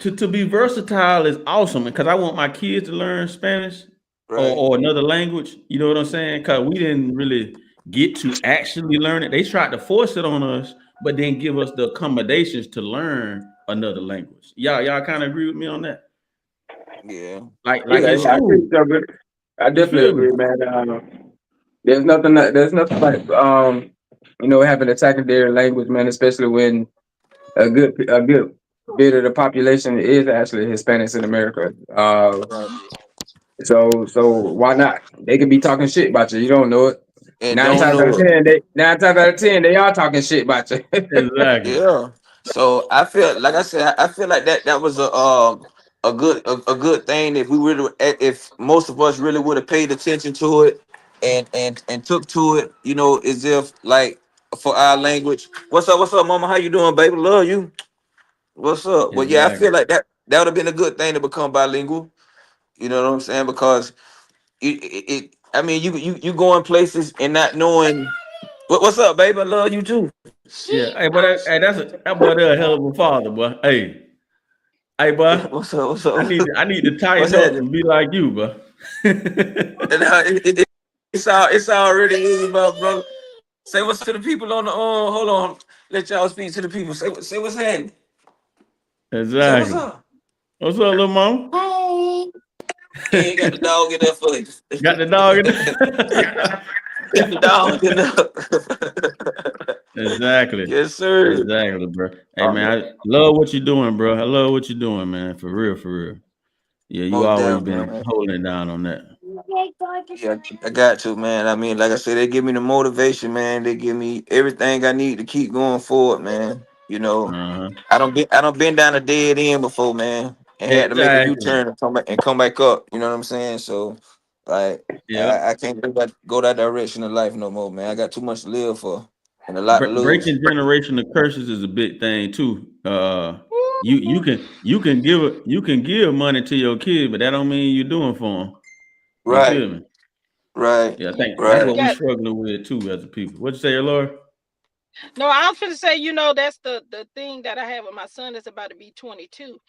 To be versatile is awesome because I want my kids to learn Spanish Right. or another language. You know what I'm saying? Because we didn't really get to actually learn it. They tried to force it on us, but then give us the accommodations to learn another language. Y'all kind of agree with me on that? Yeah. Like Yeah, in I school. think so, but I You definitely feel me? agree, man. There's nothing like you know, having a secondary language, man, especially when a good bit of the population is actually Hispanics in America. So why not? They could be talking shit about you. You don't know it. And Nine don't times out of know it. 10, they are talking shit about you. Exactly. Yeah. So I feel like I said, I feel like that was a good thing if we really, if most of us really would have paid attention to it and took to it, you know, as if like for our language. What's up, mama? How you doing, baby? Love you. What's up? Well, yeah, I Exactly. feel like that would have been a good thing to become bilingual. You know what I'm saying? Because I mean, you going places and not knowing what's up, baby. I love you too. Yeah. Hey, but that boy there a hell of a father, boy. Hey, boy. What's up? What's I up? need to What's tighten up happening? and be like you, boy. And, it's already easy, bro. Say what's to the people on the hold on. Let y'all speak to the people. Say what's happening. Say what's Exactly. up. What's up, little mom? Yeah, you got the dog in there for you. Got the dog in there? Got the dog in there. Exactly. Yes, sir. Exactly, bro. Hey, man, I love what you're doing, bro. I love what you're doing, man. For real, for real. Yeah, you Most always definitely, been man. holding it down on that. Yeah, I got to, man. I mean, like I said, they give me the motivation, man. They give me everything I need to keep going forward, man. You know, Uh-huh. I don't been down a dead end before, man, and had to make a Exactly. U-turn and come back up. You know what I'm saying? So, like, Yeah. I can't go that direction of life no more, man. I got too much to live for and a lot to lose. Breaking generational curses is a big thing too. You can give money to your kid, but that don't mean you're doing for them. You Right, feel me? right, Yeah, I think that's right. what we Got struggling with too as a people. What you say, Laura? no, I was gonna say, that's the thing that I have with my son that's about to be 22.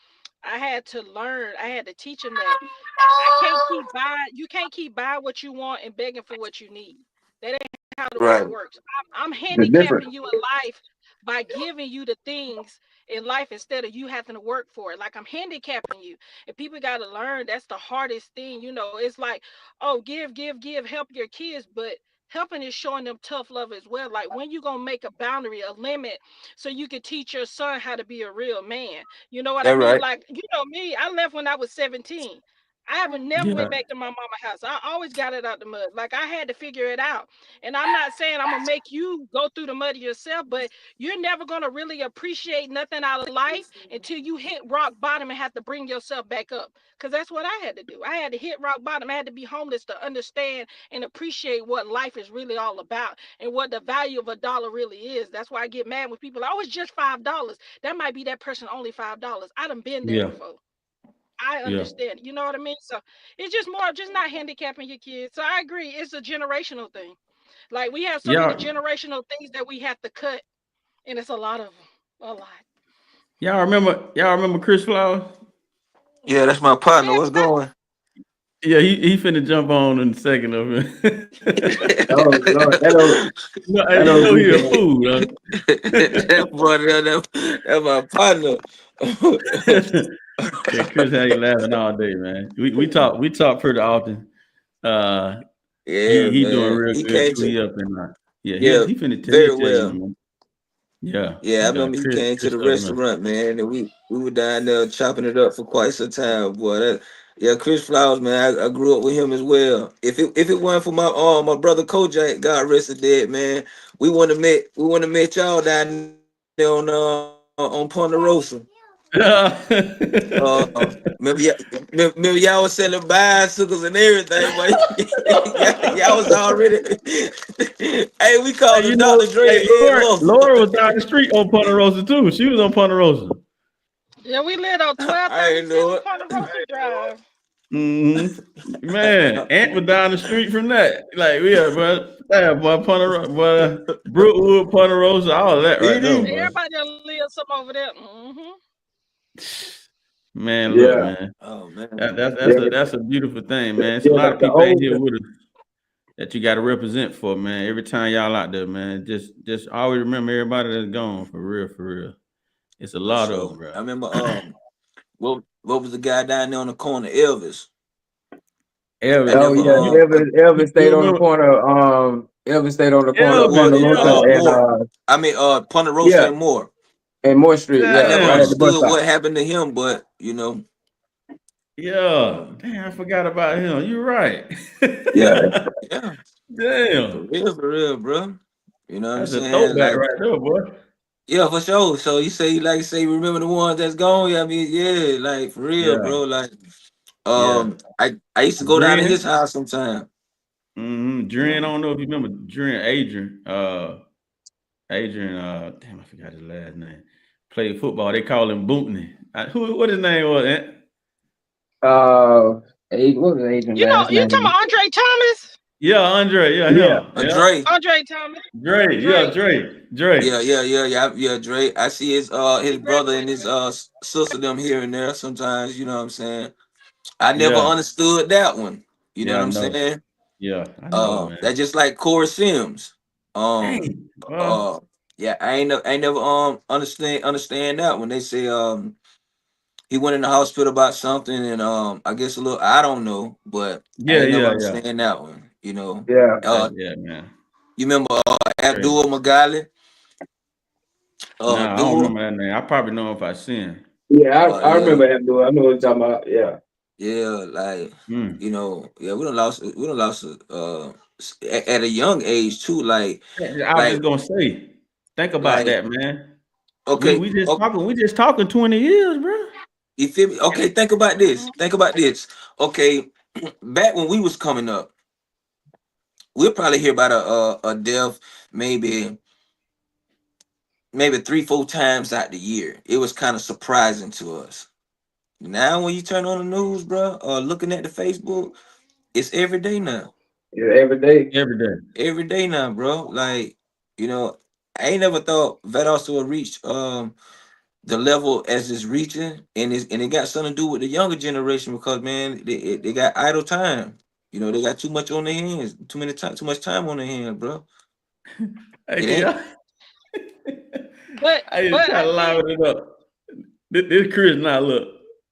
I had to learn, I had to teach him that I can't keep buying, you can't keep buying what you want and begging for what you need. That ain't how the Right. world works. I'm The difference. handicapping you in life by giving you the things in life instead of you having to work for it. Like I'm handicapping you. And people got to learn that's the hardest thing. It's like, oh, give, help your kids, but helping is showing them tough love as well. Like when you gonna make a boundary, a limit, so you can teach your son how to be a real man. You know what I That mean? right. Like, me, I left when I was 17. I haven't never Yeah, went back to my mama house. I always got it out the mud. Like I had to figure it out. And I'm not saying I'm gonna make you go through the mud yourself, but you're never gonna really appreciate nothing out of life until you hit rock bottom and have to bring yourself back up. Cause that's what I had to do. I had to hit rock bottom. I had to be homeless to understand and appreciate what life is really all about and what the value of a dollar really is. That's why I get mad when people are, oh, it's just $5. That might be that person only $5. I done been there yeah, before. I yeah. understand. You know what I mean? So it's just more of just not handicapping your kids. So I agree. It's a generational thing. Like we have so many Y'all, generational things that we have to cut, and it's a lot of them. A lot. y'all remember Chris Flowers? Yeah, that's my partner. Yeah, What's going? Yeah, he finna jump on in a second of it. Oh Lord, No, that you don't know do he a that. fool, huh? That brother, that's my partner. Yeah, Chris had you laughing all day, man. We talk pretty often. Uh, Yeah, he doing man. real He good came too. to He up in yeah, yeah, he'll very tell you, well. man. Yeah, Yeah, I yeah. remember he came to Chris the something else. restaurant, man, and we were down there chopping it up for quite some time, boy. Yeah, Chris Flowers, man, I grew up with him as well. If it weren't for my brother Kojak, God rest his dead, man, we wanna met y'all down there on Ponderosa. Remember, remember y'all was selling bicycles and everything, but y'all was already. Hey, we called Hey, the Dr. Dre hey, and Ed Hustle. Laura was down the street on Ponderosa too. She was on Ponderosa. Yeah, we lived on I ain't know 1237 it. Ponderosa Drive. Man, Ant was down the street from that. Like, yeah, bro. Yeah, boy, Ponderosa, boy, Brookwood, Ponderosa, all that right there, BD. boy. Everybody done lived some over there. Man, look, Yeah, man. Oh man. That's yeah, a beautiful thing, man. It's a yeah. lot of The people ain't old, here with us that you got to represent for, man. Every time y'all out there, man, just always remember everybody that's gone for real, for real. It's a For lot of them, sure. bro. I remember what was the guy down there on the corner? Elvis. I Elvis, oh never yeah, you, Elvis you stayed on the remember corner. Elvis stayed on the corner of Elvis? Ponderosa Yeah, and Moore. I mean Ponderosa yeah, and Moore. and Moore Street. I Yeah, never right at the damn. bus understood stop. what happened to him, but Yeah, damn, I forgot about him. You're right. Yeah, yeah, Damn, for real, bro. You know what I'm that's a saying? throwback Like, right there, boy. yeah, for sure. So you say, remember the ones that's gone? Yeah, I mean, yeah, like for real, Yeah, bro. Like, yeah. I used to go down to his Dren, house sometime. You Dren. I know, don't know if you remember Dren, Adrian. Adrian. Damn, I forgot his last name. Played football. They call him Bootney. What his name was? Ant? What was Adrian's You know, last you talking name? about Andre Thomas? Yeah, Andre. Yeah, Yeah, him. Yeah, Dre. Andre Thomas. Dre. Yeah, Dre. Dre. Yeah, Dre. I see his He brother and graduated his from sister them here and there sometimes. You know what I'm saying? I never Yeah, understood that one. You know yeah. what I I'm know. saying? Yeah, I know, man. That's just like Corey Sims. Um, Dang. Well, uh, yeah, I ain't never understand that when they say he went in the hospital about something and I guess a little I don't know, but I yeah, ain't never yeah, yeah. understand that one. You know, yeah, Yeah, man. you remember Crazy. Abdul Magali? Nah, I don't Abdul, remember that name. I probably know if I see him. yeah. I yeah. remember him doing. I know what you're talking about. Yeah, Yeah, like Mm. yeah, we don't lost at a young age too. Yeah, I was Like, just gonna say, think about like, that, man. We okay, we just okay, talking, we just talking 20 years, bro. you feel me? Okay, think about this. Think about this. Okay, back when we was coming up, we'll probably hear about a death maybe 3-4 times out the year. It was kind of surprising to us. Now, when you turn on the news, bro, or looking at the Facebook. It's every day now. Yeah, every day. every day. Every day now, bro. Like, you know, I ain't never thought that also would reach the level as it's reaching, and it got something to do with the younger generation because man, they got idle time. You know, they got too much on their hands, too much time on their hands, bro. It Hey, ain't. yeah. But I just but try to I liven think it up. This Chris now look.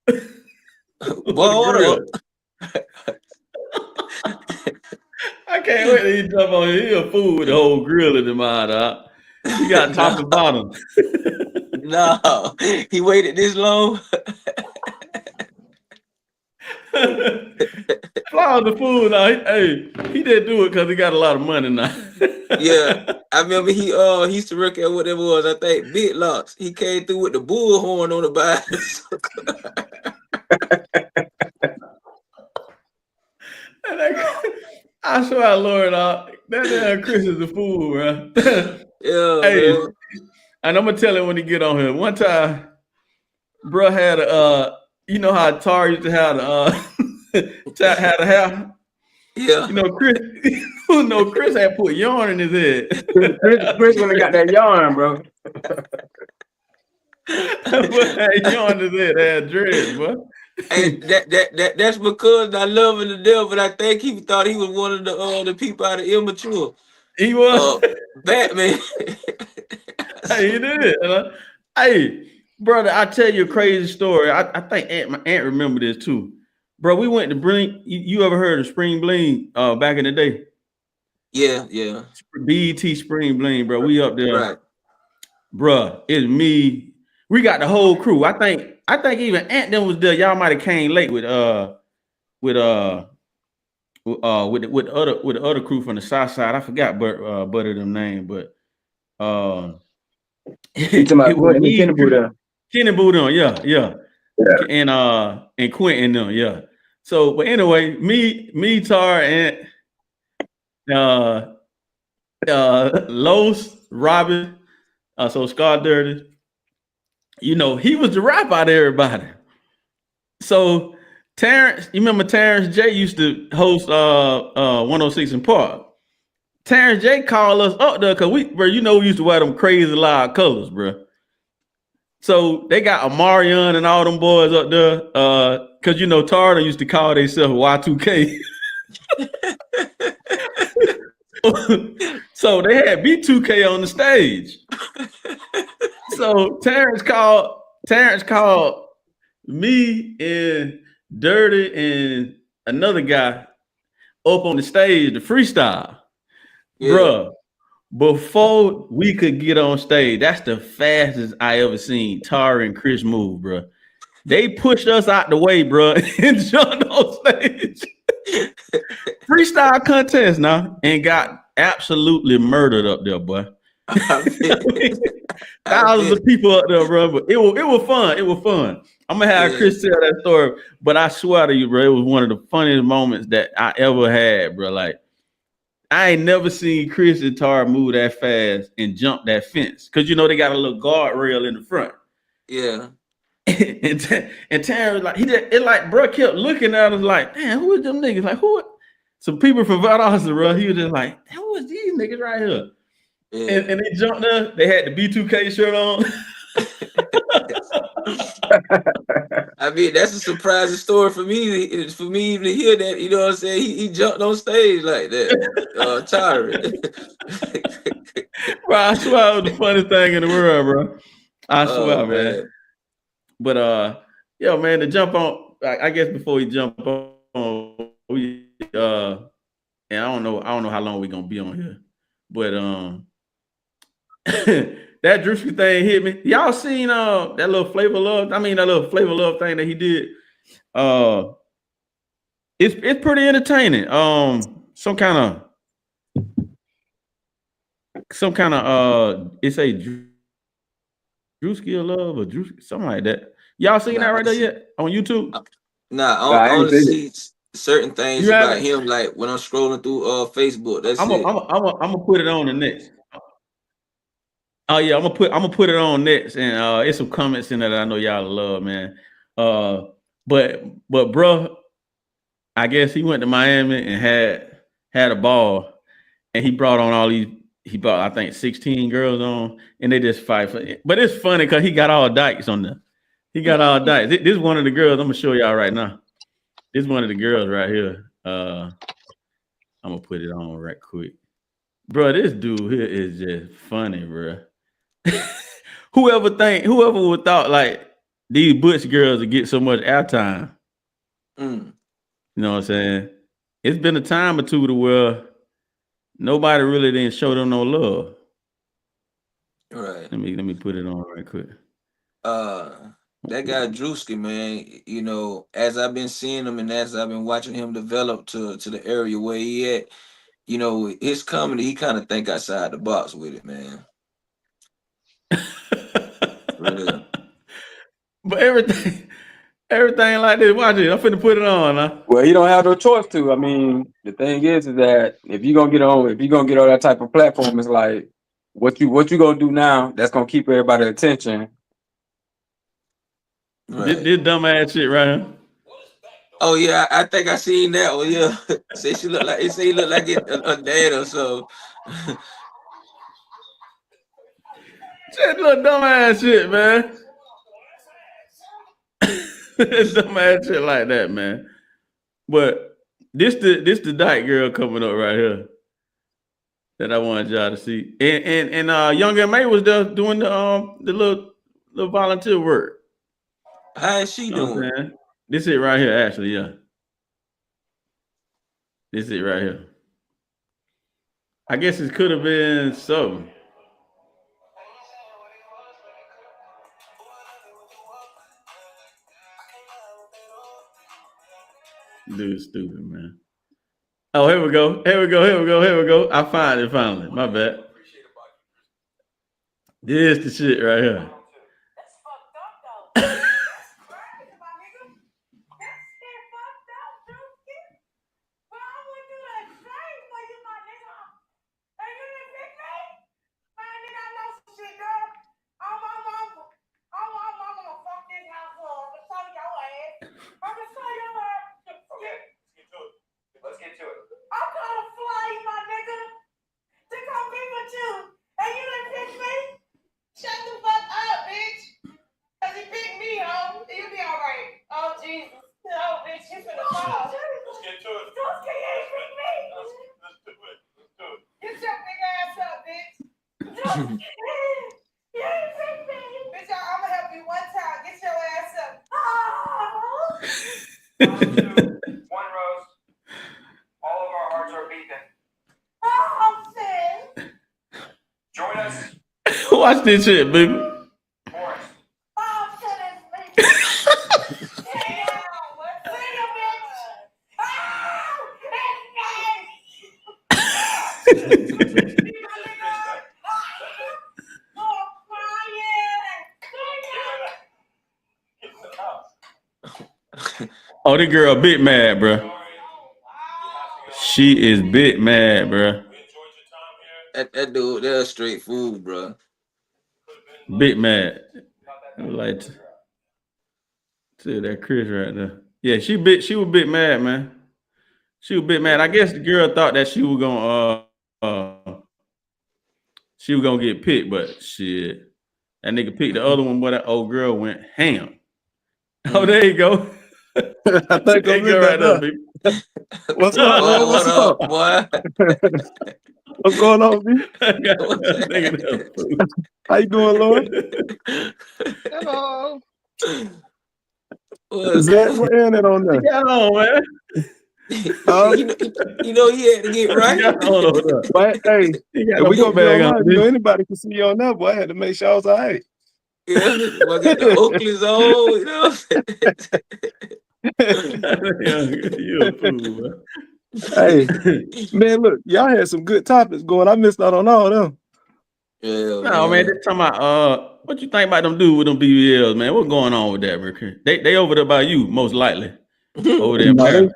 Boy, hold up. I can't wait till he jump on here. He a fool with the whole grill in the mind, huh? He got top and bottom. No, he waited this long. Flowers the fool now. He didn't do it because he got a lot of money now. Yeah, I remember he used to work at what it was. I think Big Locks. He came through with the bullhorn on the bicycle. I swear, Lord, that damn Chris is a fool, bro. Yeah, Hey, man. and I'm gonna tell him when he get on here. One time, bro had a you know how Tar used to have the had a hair. Yeah. You know, Chris had put yarn in his head. Chris when they got that yarn, bro. Put that yarn in his head, had dreads, bro. And that's because I love him to death, but I think he thought he was one of the people out of Immature. He was Batman. hey, he did. Hey, brother, I tell you a crazy story. I think my aunt remember this too. Bro, we went to bring you ever heard of Spring Bling back in the day? Yeah. BET Spring Bling, bro. We up there. Right. Bro, it's me. We got the whole crew. I think even Aunt them was there. Y'all might have came late with the other crew from the south side. I forgot Butter them name, but You talking about Kenny Buddha? Kenny Buddha, yeah. And Quentin them, yeah. So, but anyway, me, Tar, and Los, Robin, so Scar Dirty, you know, he was the rap out of everybody. So Terrence, you remember Terrence J used to host 106 in Park. Terrence J called us up there because we used to wear them crazy loud colors, bro. So they got Amarion and all them boys up there. Cause Tarda used to call themselves Y2K. So they had B2K on the stage. So Terrence called me and Dirty and another guy up on the stage to freestyle. Yeah. Bruh, before we could get on stage, that's the fastest I ever seen Tar and Chris move, bro. They pushed us out the way, bro, and jumped on stage. Freestyle contest now, and got absolutely murdered up there, boy. Thousands of people up there, bro. But it was fun. It was fun. I'm gonna have Chris tell that story, but I swear to you, bro, it was one of the funniest moments that I ever had, bro. Like, I ain't never seen Chris and Tar move that fast and jump that fence. Cause they got a little guardrail in the front. Yeah. and Terrence like bro kept looking at us like, damn, who is them niggas? Like, who? Some people from Valdosta, bro. He was just like, who is these niggas right here? Yeah. And they jumped there. They had the B2K shirt on. I mean, that's a surprising story for me. For me even to hear that, you know what I'm saying? He jumped on stage like that. Tired. Bro, I swear it was the funniest thing in the world, bro. I swear, man. But yo, man, to jump on, I guess before we jump on, we and I don't know how long we're gonna be on here, but that Drewski thing hit me. Y'all seen that little Flavor Love? I mean, that little Flavor Love thing that he did. It's pretty entertaining. Some kind of it's a Drewski Love or Drewski, something like that. Y'all seen that right there yet on YouTube? I only see certain things about him, like when I'm scrolling through Facebook. That's I'm gonna put it on the next. Oh yeah, I'm gonna put it on next, and it's some comments in there that I know y'all love, man. But bro, I guess he went to Miami and had a ball, and he brought on all these. He brought, I think, 16 girls on, and they just fight for it. But it's funny because he got all dykes on there. He got all dykes. This is one of the girls. I'm gonna show y'all right now. This is one of the girls right here. I'm gonna put it on right quick, bro. This dude here is just funny, bro. Whoever would thought like these butch girls would get so much airtime? Mm. You know what I'm saying? It's been a time or two to where nobody really didn't show them no love. Right. Let me put it on right quick. That guy Drewski, man, you know, as I've been seeing him and as I've been watching him develop to the area where he at, you know, his comedy, he kind of think outside the box with it, man. Really. But everything like this, watch it. I'm finna put it on. Huh? Well, he don't have no choice to. I mean, the thing is that if you're gonna get on that type of platform, it's like what you gonna do now that's gonna keep everybody's attention. Right. This dumb ass shit right here. Oh yeah, I think I seen that one. Yeah, say she look like he look like a dad or so. Just little dumb ass shit, man. Dumb ass shit like that, man. But this the dyke girl coming up right here that I wanted y'all to see. And Young M.A. was there doing the little volunteer work. How is she You know what I'm doing? saying? This it right here, actually, yeah. This it right here. I guess it could have been something. Dude, stupid, man. Oh, here we go. I find it finally. My bad. This the shit right here. Let's get to it. I'm gonna fly you, my nigga, to come be with you. And you didn't pick me? Shut the fuck up, bitch. Cause he picked me, ho. You'll be alright. Oh, Jesus. No, bitch, you finna fall. Let's get to it. Don't you ain't pick me. Let's do it. Let's do it. Get your big ass up, bitch. You ain't pick me. Bitch, I'm gonna help you one time. Get your ass up. One rose. All of our hearts are beating. Oh, shit. Join us, Watch this shit, baby. Oh, Morris. shit, it's me. Damn, what's in your bitch? Oh, it's me. Oh, crying. Oh, this girl bit mad, bro. She is bit mad, bro. We enjoyed your time here. That dude, they're a straight fool, bro. Bit mad. I would like to see that Chris right there. Yeah, she was bit mad, man. She was bit mad. I guess the girl thought that she was gonna get picked, but shit. That nigga picked the other one, but that old girl went ham. Oh, there you go. I think There you go right there, baby. What's up? Boy, What's what up? up, boy? What's going on, B? How you doing, Lord? Hello. Zach, what end it on there? Got on, man. You know he had to get right. Got on over there. But hey, He got if no we gonna book be bag online, on. you know, anybody can see you on there, boy. I had to make sure I was all right. Yeah, well, got the Oakley's on, you know. You a fool, man. Hey, man, look, y'all had some good topics going. I missed out on all of them. Yeah, No, man, they talking about what you think about them dudes with them BBLs, man? What's going on with that, Ricky? They over there by you, most likely. Over there, No, man.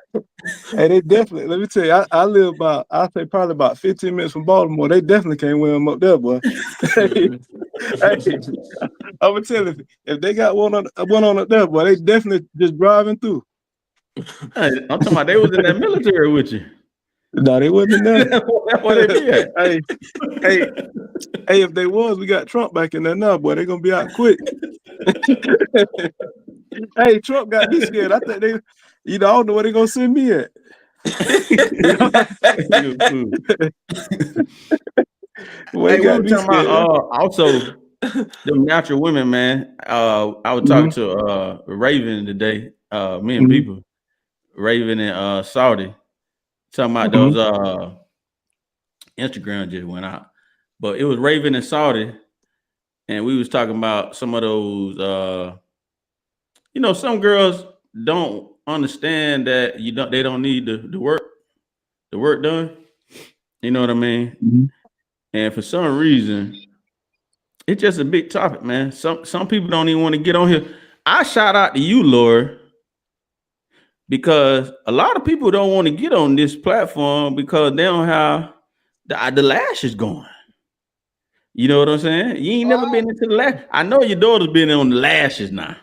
They definitely, let me tell you, I live about, I say probably about 15 minutes from Baltimore. They definitely can't win them up there, boy. Hey, I'm gonna tell you, if they got one on up there, boy, they definitely just driving through. Hey, I'm talking about they was in that military with you. No, they wasn't in there. That's where they be at. Hey, if they was, we got Trump back in there now, boy. They gonna be out quick. Hey, Trump got me scared. I think they, I don't know where they gonna send me at. Boy, Hey, they we got were me talking scared. about also them natural women, man. I was talking to Raven today. Me and people, Raven and Saudi, talking about those Instagram just went out, but it was Raven and Saudi, and we was talking about some of those. Some girls don't understand that they don't need the work done. You know what I mean? And for some reason, it's just a big topic, man. Some people don't even want to get on here. I shout out to you, Laura, because a lot of people don't want to get on this platform because they don't have the lashes going. You know what I'm saying? You ain't never been into the lash. I know your daughter's been on the lashes now.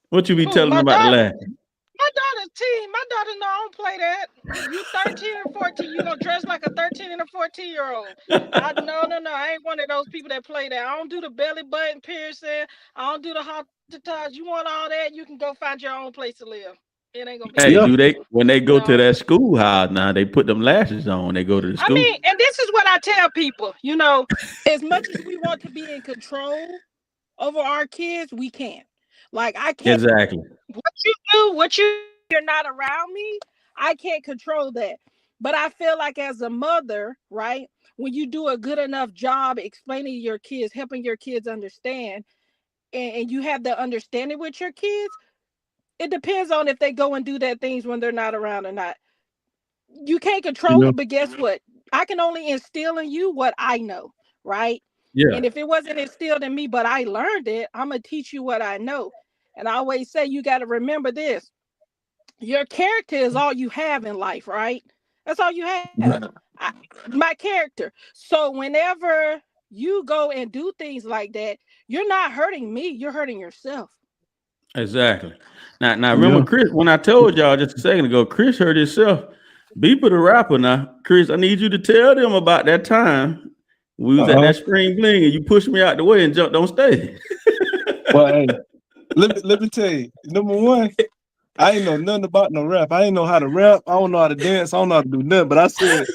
What you be telling them about the lashes? My daughter's teen. My daughter know I don't play that. You 13 and 14, you gonna dress like a 13 and a 14-year-old. No. I ain't one of those people that play that. I don't do the belly button piercing. I don't do the hot ties. You want all that? You can go find your own place to live. It ain't gonna be. Hey, do they when they go to that schoolhouse now? They put them lashes on. They go to the school. I mean, and this is what I tell people. As much as we want to be in control over our kids, we can't. Like I can't. Exactly. What you're not around me, I can't control that. But I feel like as a mother, right, when you do a good enough job explaining to your kids, helping your kids understand, and you have the understanding with your kids, it depends on if they go and do that things when they're not around or not. You can't control it, but guess what? I can only instill in you what I know, right? Yeah. And if it wasn't instilled in me, but I learned it, I'm going to teach you what I know. And I always say, you got to remember this. Your character is all you have in life, right? That's all you have. My character. So whenever you go and do things like that, you're not hurting me. You're hurting yourself. Exactly. Now remember, Chris, when I told y'all just a second ago, Chris hurt himself. Beeper the rapper now. Chris, I need you to tell them about that time we was at that Spring Bling and you pushed me out the way and jumped on stage. Well, hey, let me tell you, number one, I ain't know nothing about no rap. I ain't know how to rap. I don't know how to dance. I don't know how to do nothing. But I said,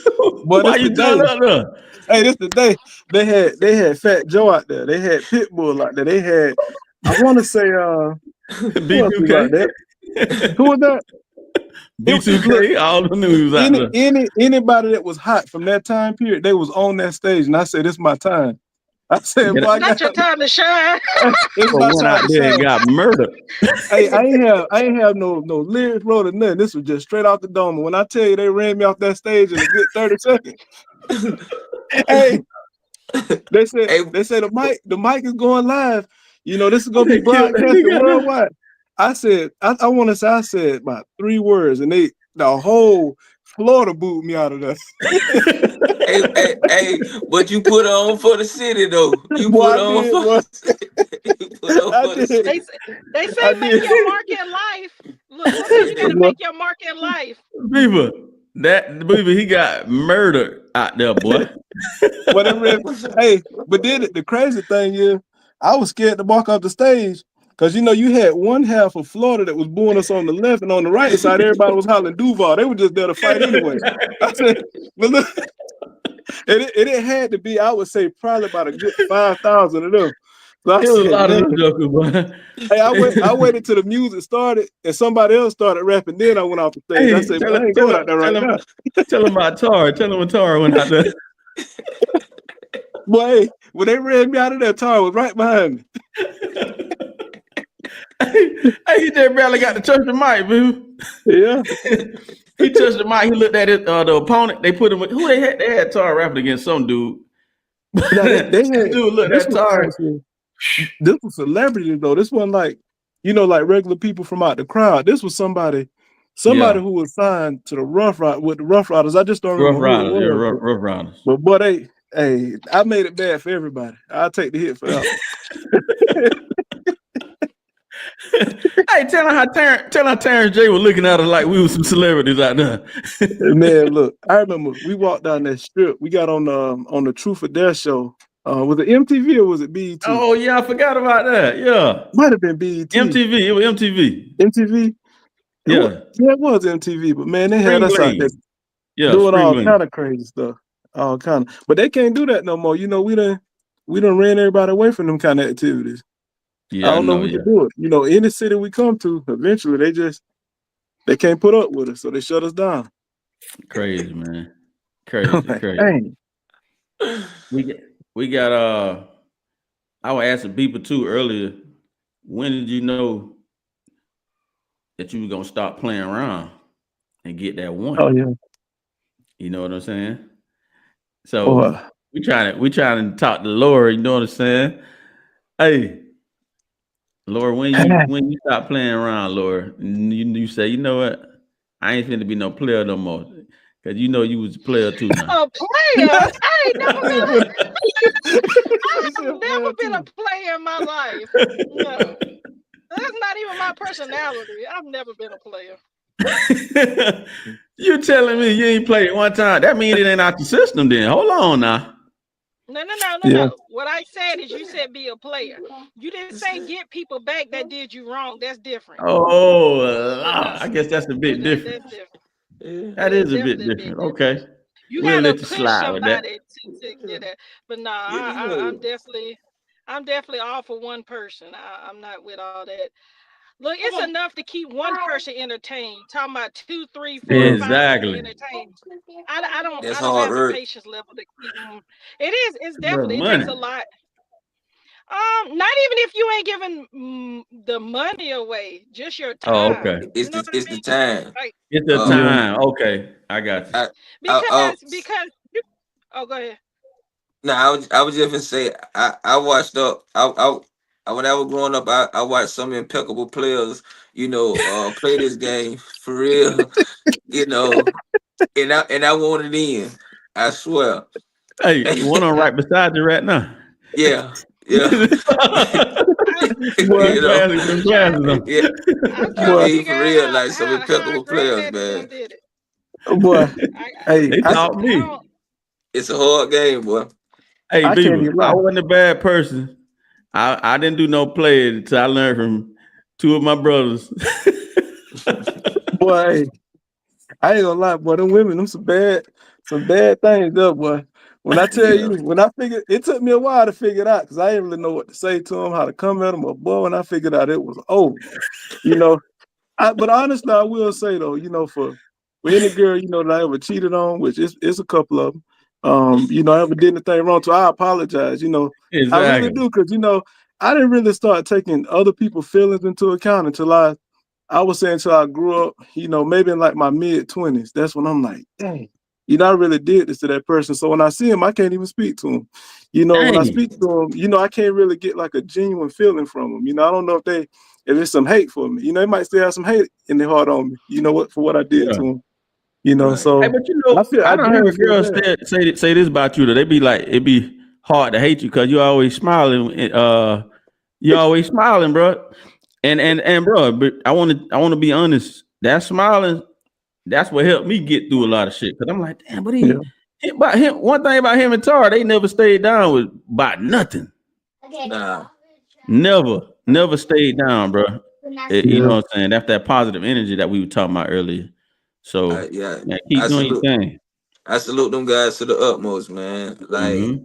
boy, why you doing that? Hey, this the day they had Fat Joe out there. They had Pitbull out there. They had, I want to say, B2K. Who was that? B2K. All the news out there. Anybody that was hot from that time period, they was on that stage, and I said, "It's my time." I said, "It's not your time to shine." It's my went time out there and got murdered. Hey, I ain't have no lyrics wrote or nothing. This was just straight off the dome. And when I tell you they ran me off that stage in a good 30 seconds, hey, they said the mic is going live. This is gonna be broadcasted worldwide. I said, I want to say, I said about 3 words, and the whole Florida booed me out of there. hey, but you put on for the city though. You put on for the city. They say make your mark in life. Look, you gotta make your mark in life. Beaver, he got murdered out there, boy. Hey, but then the crazy thing is, I was scared to walk off the stage. Because, you had one half of Florida that was booing us on the left, and on the right side, everybody was hollering Duval. They were just there to fight anyway. I said, but look, it had to be, I would say, probably about a good 5,000 of them. So I said, a lot of jokers, boy. Hey, I waited till the music started, and somebody else started rapping. Then I went off the stage. I said, I ain't going out there right now. Tell them about Tar. Tell them when Tar went out there. Boy, when they ran me out of there, Tar was right behind me. Hey, he just barely got to touch the mic, boo. Yeah. He touched the mic. He looked at it, the opponent. They put him with who they had Tar rapping against some dude. They had dude looked at Tar. This was celebrity though. This wasn't like, like regular people from out the crowd. This was somebody who was signed to the Rough Riders. I just don't remember. Rough Riders. But boy, I made it bad for everybody. I'll take the hit for that. Hey, tell her how Terrence J was looking at us like we was some celebrities out there. Man, look, I remember we walked down that strip. We got on the Truth or Dare show. Was it MTV or was it BET? Oh yeah, I forgot about that. Yeah, Might have been BET. MTV. It was MTV. MTV. Yeah, It was MTV. But man, they had us out there doing all kind of crazy stuff. All kind of. But they can't do that no more. You know, we done ran everybody away from them kind of activities. Yeah, I don't know who can do it. You know, any city we come to, eventually they can't put up with us, so they shut us down. Crazy, man. Crazy, Like, crazy. dang. We got I was asking people too earlier, when did you know that you were gonna stop playing around and get that one? Oh yeah. You know what I'm saying? So we trying to talk to Laura, you know what I'm saying? Hey, Laura, when you stop playing around, Laura, you say, you know what? I ain't finna be no player no more. Cause you know you was a player too now. A player? I ain't never been. I've never been a player in my life. No, that's not even my personality. I've never been a player. You telling me you ain't played one time? That means it ain't out the system. Then hold on now. No. What I said is you said be a player. You didn't say get people back that did you wrong. That's different. Oh, I guess that's a bit different. That's different. That is a bit different. Okay. You We'll gotta let you push slide with that. somebody to get that. But no, I'm definitely all for one person. I'm not with all that. Look, it's enough to keep one person entertained. Talking about 2, 3, 4, Exactly. 5 entertained. I don't That's have hard the work. patience level to keep them. It's definitely, it money. takes a lot. Not even if you ain't giving the money away, just your time. Oh, okay. It's the time. Like, It's the time. Okay, I got you. because you, go ahead. No, I was just gonna say I watched when I was growing up, I watched some impeccable players, play this game for real, and I wanted in. I swear. Hey, one on right beside you right now. Yeah. Boy, I'm trying to for real, like some impeccable players, man. Boy, hey, they taught me. It's a hard game, boy. Hey, Beaver, I wasn't a bad person. I didn't do no playing until I learned from two of my brothers. Boy, I ain't gonna lie, boy. Them women, them some bad things up, boy. When I tell you, when I figured, it took me a while to figure it out because I didn't really know what to say to them, how to come at them. But boy, when I figured out it was over, but honestly, I will say though, for any girl, that I ever cheated on, which it's a couple of them. I ever did anything wrong, so I apologize. Exactly. I really do, because I didn't really start taking other people's feelings into account until I would say until I grew up. Maybe in like my mid-20s. That's when I'm like, dang. I really did this to that person. So when I see him, I can't even speak to him. When I speak to him, I can't really get like a genuine feeling from him. I don't know if it's some hate for me. They might still have some hate in their heart on me. For what I did to him. So hey, but I don't heard girls say this about you, that they be like, it be hard to hate you because you always smiling. You always smiling, bro. And bro, but I want to be honest. That smiling, that's what helped me get through a lot of shit. Cause I'm like, damn, but one thing about him and Tar, they never stayed down about nothing. Nah. Never stayed down, bro. You know what I'm saying? That's that positive energy that we were talking about earlier. So man, keep doing your thing. I salute them guys to the utmost, man. Like,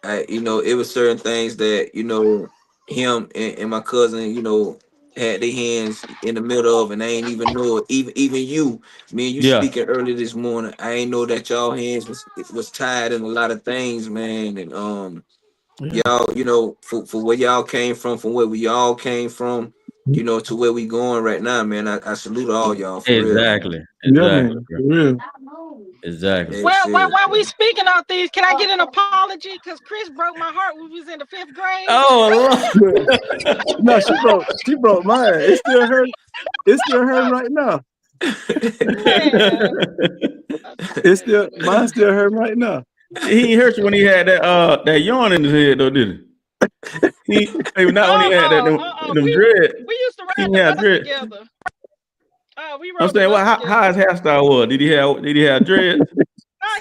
it was certain things that him and my cousin, had their hands in the middle of, and I ain't even know it. Even you, me and you speaking early this morning, I ain't know that y'all hands was tied in a lot of things, man. And y'all, for where y'all came from where we all came from, to where we going right now, man. I salute all y'all for exactly. Real. Exactly. Well, while we speaking of these, can I get an apology? Because Chris broke my heart when we was in the 5th grade. Oh, no, she broke mine. It's still hurt. It's still hurt right now. Mine's still hurt right now. He hurt you when he had that yarn in his head, though, did he? Maybe not when he had that them dread. We used to He ride the had bus dread. together. We I'm rode the saying, bus well, how his hairstyle was? Did he have dreads?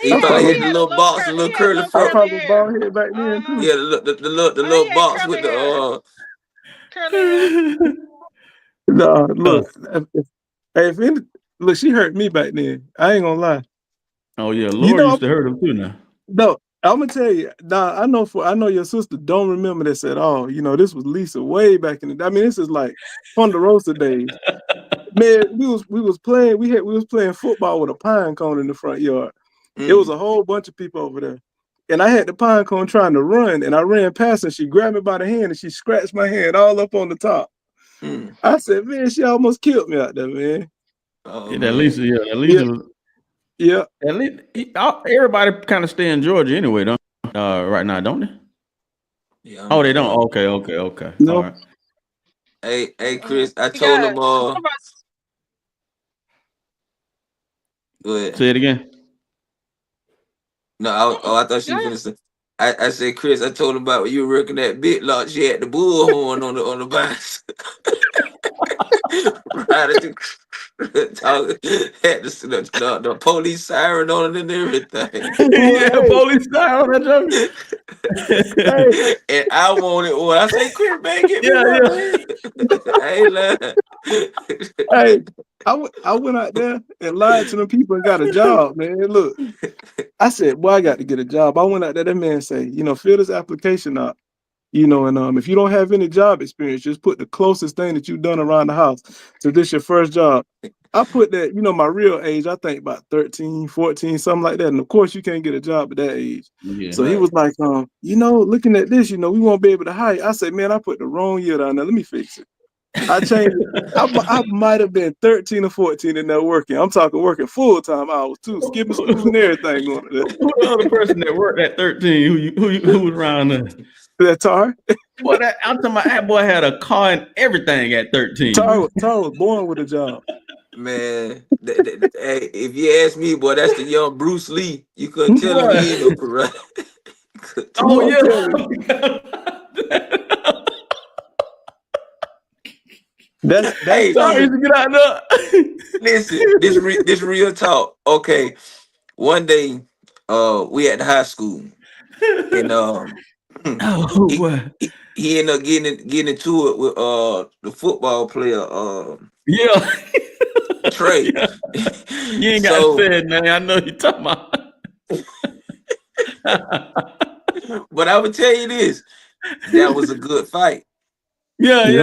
He had probably probably- had he the had little a box, the curly- little he had curly low I fro. probably hair. bald head back then too. Yeah, the little he had box curly with the hair. Curly hair. No, look, if any, look, she hurt me back then. I ain't gonna lie. Oh yeah, Laura You know, used to hurt him too now. no, I'm gonna tell you. Nah, I know your sister don't remember this at all. You know, this was Lisa way back in the. I mean, this is like Ponderosa days. Man, we was playing football with a pine cone in the front yard. It was a whole bunch of people over there. And I had the pine cone trying to run, and I ran past her. She grabbed me by the hand and she scratched my hand all up on the top. I said, man, she almost killed me out there, man. Oh, Yeah, man. that Lisa. Yeah. At least everybody kind of stay in Georgia anyway, don't right now, don't they? Yeah, Oh, they don't. Okay. No. All right. Hey, Chris, I We told got him. some of us- Go ahead. Say it again. No, I thought she was gonna say. I said, Chris, I told him about when you were working that bit lot. She had the bullhorn on the bus. Right, had the police siren on it and everything. Yeah, police siren on that joke. And I wanted one. I said, Chris, man, get me one. I ain't lying. Hey, I went out there and lied to them people and got a job, man. Look, I said, boy, I got to get a job. I went out there, that man say, fill this application out, and if you don't have any job experience, just put the closest thing that you've done around the house to this your first job. I put that, my real age, I think about 13, 14, something like that. And of course, you can't get a job at that age. Yeah. So he was like, looking at this, we won't be able to hire you. I said, man, I put the wrong year down there. Let me fix it. I changed it. I might have been 13 or 14 in there working. I'm talking working full-time hours too, skipping school and everything going there. Who the other person that worked at 13 who was around there? That Tar? Boy, I'm talking about that boy had a car and everything at 13. Tar was born with a job. Man, hey, if you ask me, boy, that's the young Bruce Lee. You couldn't tell him he ain't no karate. Oh yeah. That's Hey, Sorry to get out there. listen, this real talk. Okay, one day, we at the high school, and Oh boy. he ended up getting into it with the football player Yeah. Trey. You ain't got to say it, man. I know you're talking about. But I would tell you this, that was a good fight. Yeah. You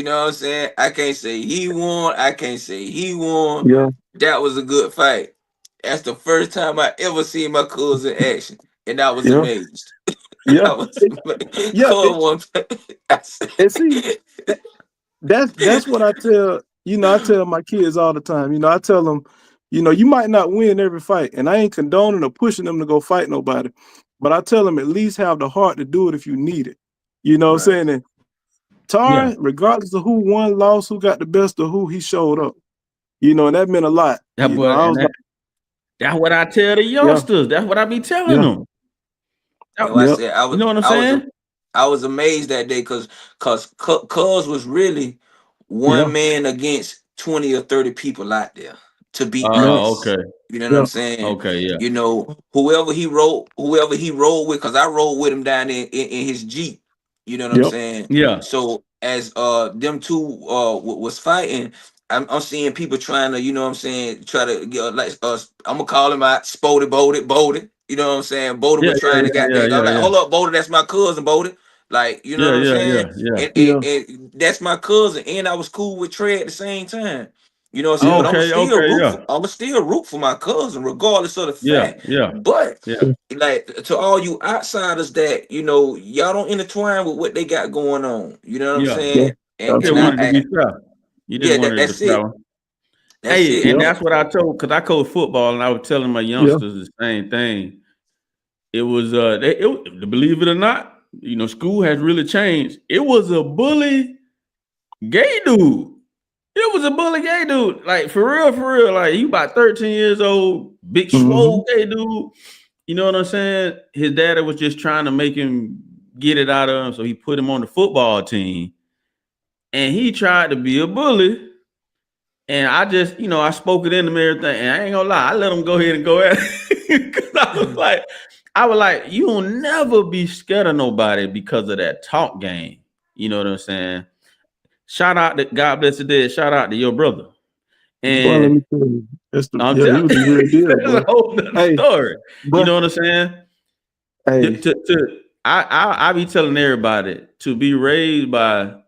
know what I'm saying? I can't say he won. I can't say he won. Yeah. That was a good fight. That's the first time I ever seen my cuz in action, and I was Yeah. amazed. Yeah. And see, that's what I tell. I tell my kids all the time. I tell them, you might not win every fight, and I ain't condoning or pushing them to go fight nobody, but I tell them at least have the heart to do it if you need it. You know what I'm saying? And Tar, regardless of who won, lost, who got the best of who, he showed up. And that meant a lot. That's what I tell the youngsters. That's what I be telling them. I said, you know what I'm saying? I was amazed that day because Cuz was really one man against 20 or 30 people out there, to be honest. Okay. You know what I'm saying? Okay, yeah. Whoever he rode with, because I rode with him down in his Jeep. You know what I'm saying? Yeah. So as them two was fighting, I'm seeing people trying to, try to get like I'm gonna call him out, Bodie. You know what I'm saying? Bodie was trying to get that. I'm like, hold up, Bodie, that's my cousin, Bodie. Like, you know what I'm saying? Yeah. And that's my cousin, and I was cool with Trey at the same time. You know what I'm saying? I'm still root for my cousin, regardless of the fact. But like, to all you outsiders that y'all don't intertwine with what they got going on. You know what I'm saying? And that's it. And that's what I told, because I coach football, and I was telling my youngsters the same thing. It was believe it or not, school has really changed. It was a bully gay dude. It was a bully gay dude. Like, for real. Like, he about 13 years old, big swole gay dude. You know what I'm saying? His daddy was just trying to make him get it out of him. So he put him on the football team, and he tried to be a bully. And I just, I spoke it in him and everything. And I ain't gonna lie, I let him go ahead and go at it. 'Cause I was like, you will never be scared of nobody because of that talk game. You know what I'm saying? Shout out to God bless the dead. Shout out to your brother. Boy, let And me tell you, that's the, I'm yeah, he telling was the real deal, that's boy. a whole nother Hey, story. but You know what I'm saying? hey, I be telling everybody to be raised by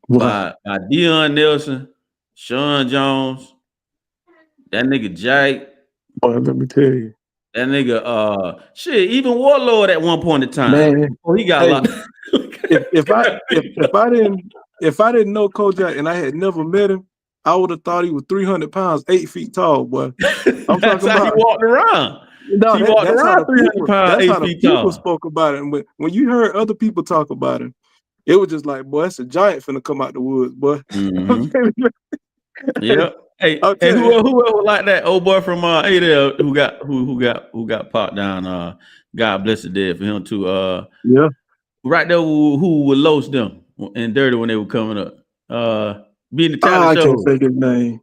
boy, Deion Nelson, Sean Jones, that nigga Jake, let me tell you, that nigga shit, even Warlord at one point in time. man. Oh, he got Hey, locked. if I didn't know Kojak and I had never met him, I would have thought he was 300 pounds, 8 feet tall, boy. I'm That's talking how he about. walked around. No, He walked that's how around the 300 people. pounds, That's 8 how the feet people tall. spoke about it. When you heard other people talk about him, it was just like, boy, that's a giant finna come out the woods, boy. Mm-hmm. Yep. Hey, I'll hey, tell who you. else like that old boy from ADL who got popped down? God bless the dead for him too. Yeah. Right there, who would loast them and dirty when they were coming up. Being the talent I can't show. think his name.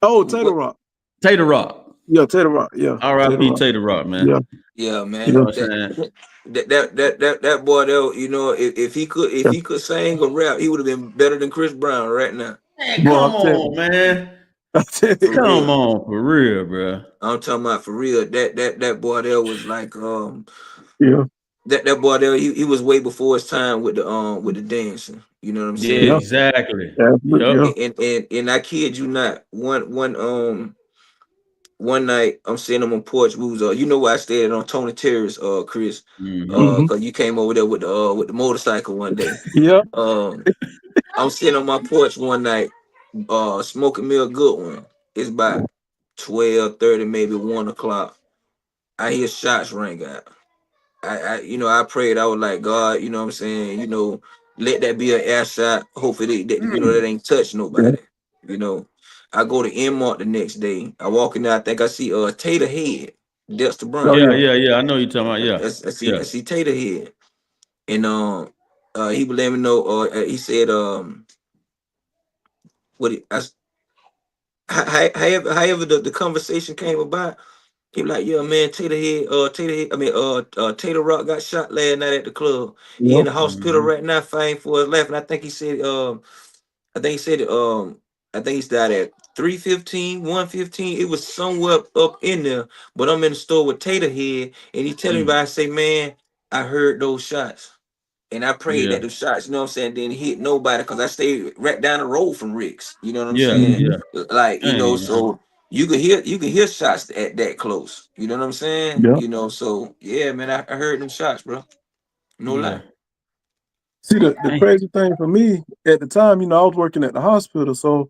Oh, Tater Rock. Tater Rock. Yeah, Tater Rock. Yeah. R.I.P. Tater Rock, man. Yeah. Yeah, man. You know what I'm saying? That boy, there, if he could sing or rap, he would have been better than Chris Brown right now. Man, Boy, come on, man. For Come real. on, for real, bro. I'm talking about for real. That boy there was like Yeah. that boy there, he was way before his time with the dancing. You know what I'm Yeah, saying? exactly. Yeah. Yep. And I kid you not, one night I'm sitting on my porch. We was where I stayed on Tony Terrace, Chris, Mm-hmm. cause you came over there with the motorcycle one day. Yeah. I'm sitting on my porch one night, smoking me a good one. It's about 12:30, maybe 1 o'clock. I hear shots ring out. I prayed. I was like, God, you know what I'm saying, let that be an air shot. Hopefully that ain't touch nobody. I go to Enmark the next day. I walk in there, I think I see Tater Head, Dexter Brown. Yeah. I know you're talking about. I see Tater Head. And he would let me know, he said, however the conversation came about, he was like, yeah, man, Tater Rock got shot last night at the club. He in the hospital right now fighting for his life. And I think he said, I think he started at 3:15, 1:15. It was somewhere up in there. But I'm in the store with Tater Head, and he telling me, I say, man, I heard those shots. And I prayed that the shots, you know what I'm saying, didn't hit nobody, because I stayed right down the road from Rick's. You know what I'm saying? Yeah. Like, so you can hear shots at that close. You know what I'm saying? Yeah. So yeah, man, I heard them shots, bro. No lie. See, the crazy thing for me at the time, I was working at the hospital. So,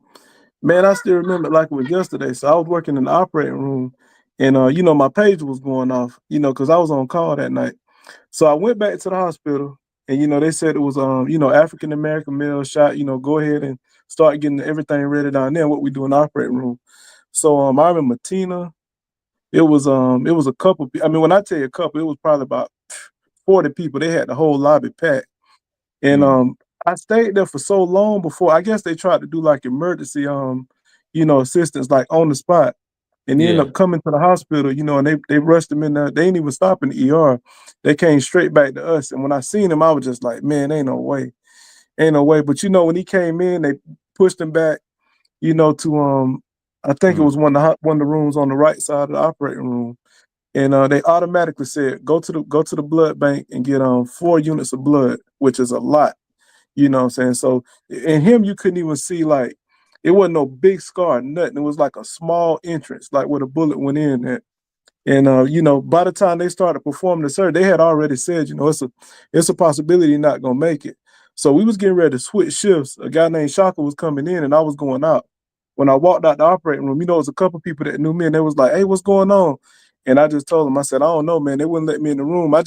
man, I still remember like it was yesterday. So I was working in the operating room, and my pager was going off, because I was on call that night. So I went back to the hospital, and they said it was African American male shot. Go ahead and start getting everything ready down there. What we do in the operating room. So I remember Tina. It was a couple. I mean, when I tell you a couple, it was probably about 40 people. They had the whole lobby packed. And I stayed there for so long before, I guess they tried to do like emergency assistance like on the spot. And they ended up coming to the hospital, and they rushed them in there. They didn't even stop in the ER. They came straight back to us. And when I seen him, I was just like, man, ain't no way. But when he came in, they pushed him back, to I think it was one of the rooms on the right side of the operating room. And they automatically said, go to the blood bank and get 4 units of blood, which is a lot. You know what I'm saying? So in him, you couldn't even see, like, it wasn't no big scar, nothing. It was like a small entrance, like where the bullet went in at. And by the time they started performing the surgery, they had already said, it's a possibility you're not gonna make it. So we was getting ready to switch shifts. A guy named Shaka was coming in, and I was going out. When I walked out the operating room, it was a couple people that knew me, and they was like, hey, what's going on? And I just told them, I said, I don't know, man. They wouldn't let me in the room. I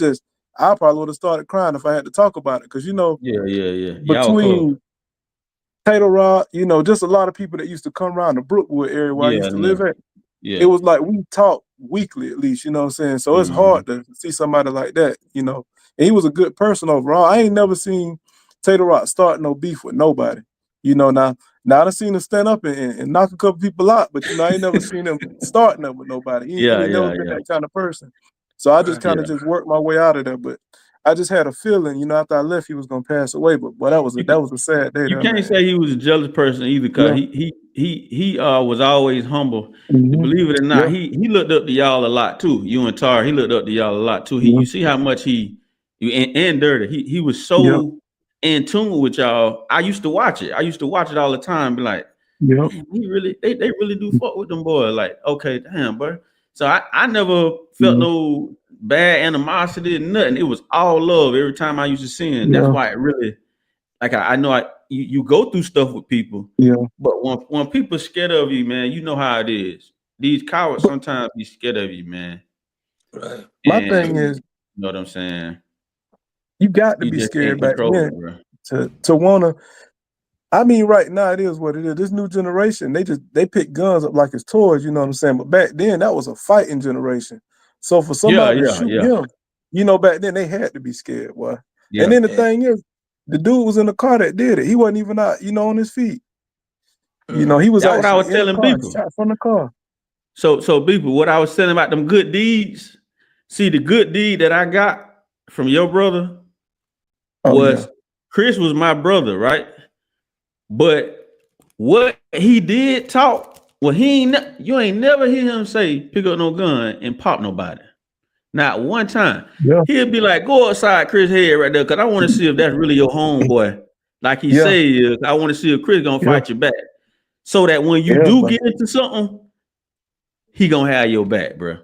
probably would have started crying if I had to talk about it. Because, between Tater Rock, just a lot of people that used to come around the Brookwood area where I used to live at. It was like we talk weekly at least, you know what I'm saying? So it's hard to see somebody like that, And he was a good person overall. I ain't never seen Tater Rock start no beef with nobody. You know, now I done seen him stand up and knock a couple people out, but you know, I ain't never seen him starting up with nobody. He ain't never been that kind of person. So I just kind of just worked my way out of there. But I just had a feeling, you know, after I left, he was gonna pass away. But boy, that was a sad day. You can't say he was a jealous person either, because he was always humble. Believe it or not, he looked up to y'all a lot too. You and Tar, he looked up to y'all a lot too. You see how much and Dirty, he was so in tune with y'all. I used to watch it. I used to watch it all the time. Be like, man, he really, they really do fuck with them boys. Like, okay, damn, bro. So I never felt no bad animosity, nothing. It was all love every time I used to see him. That's why it really, like, I know you go through stuff with people. But when people scared of you, man, you know how it is. These cowards sometimes be scared of you, man. Right. My thing is, you know what I'm saying? You got to be scared back then to wanna. I mean, right now it is what it is. This new generation, they pick guns up like it's toys. You know what I'm saying? But back then, that was a fighting generation. So for somebody to shoot him, you know, back then they had to be scared, boy. And then the thing is, the dude was in the car that did it. He wasn't even out, you know, on his feet. You know, he was. That's what I was telling people. Shot from the car. So people, what I was saying about them good deeds. See, the good deed that I got from your brother was Chris was my brother, right? But what he did talk, well, you ain't never hear him say pick up no gun and pop nobody. Not one time. He'll be like, go outside Chris' head right there, because I want to see if that's really your homeboy. Like he said, I want to see if Chris gonna fight you back. So that when you do get into something, he gonna have your back, bro.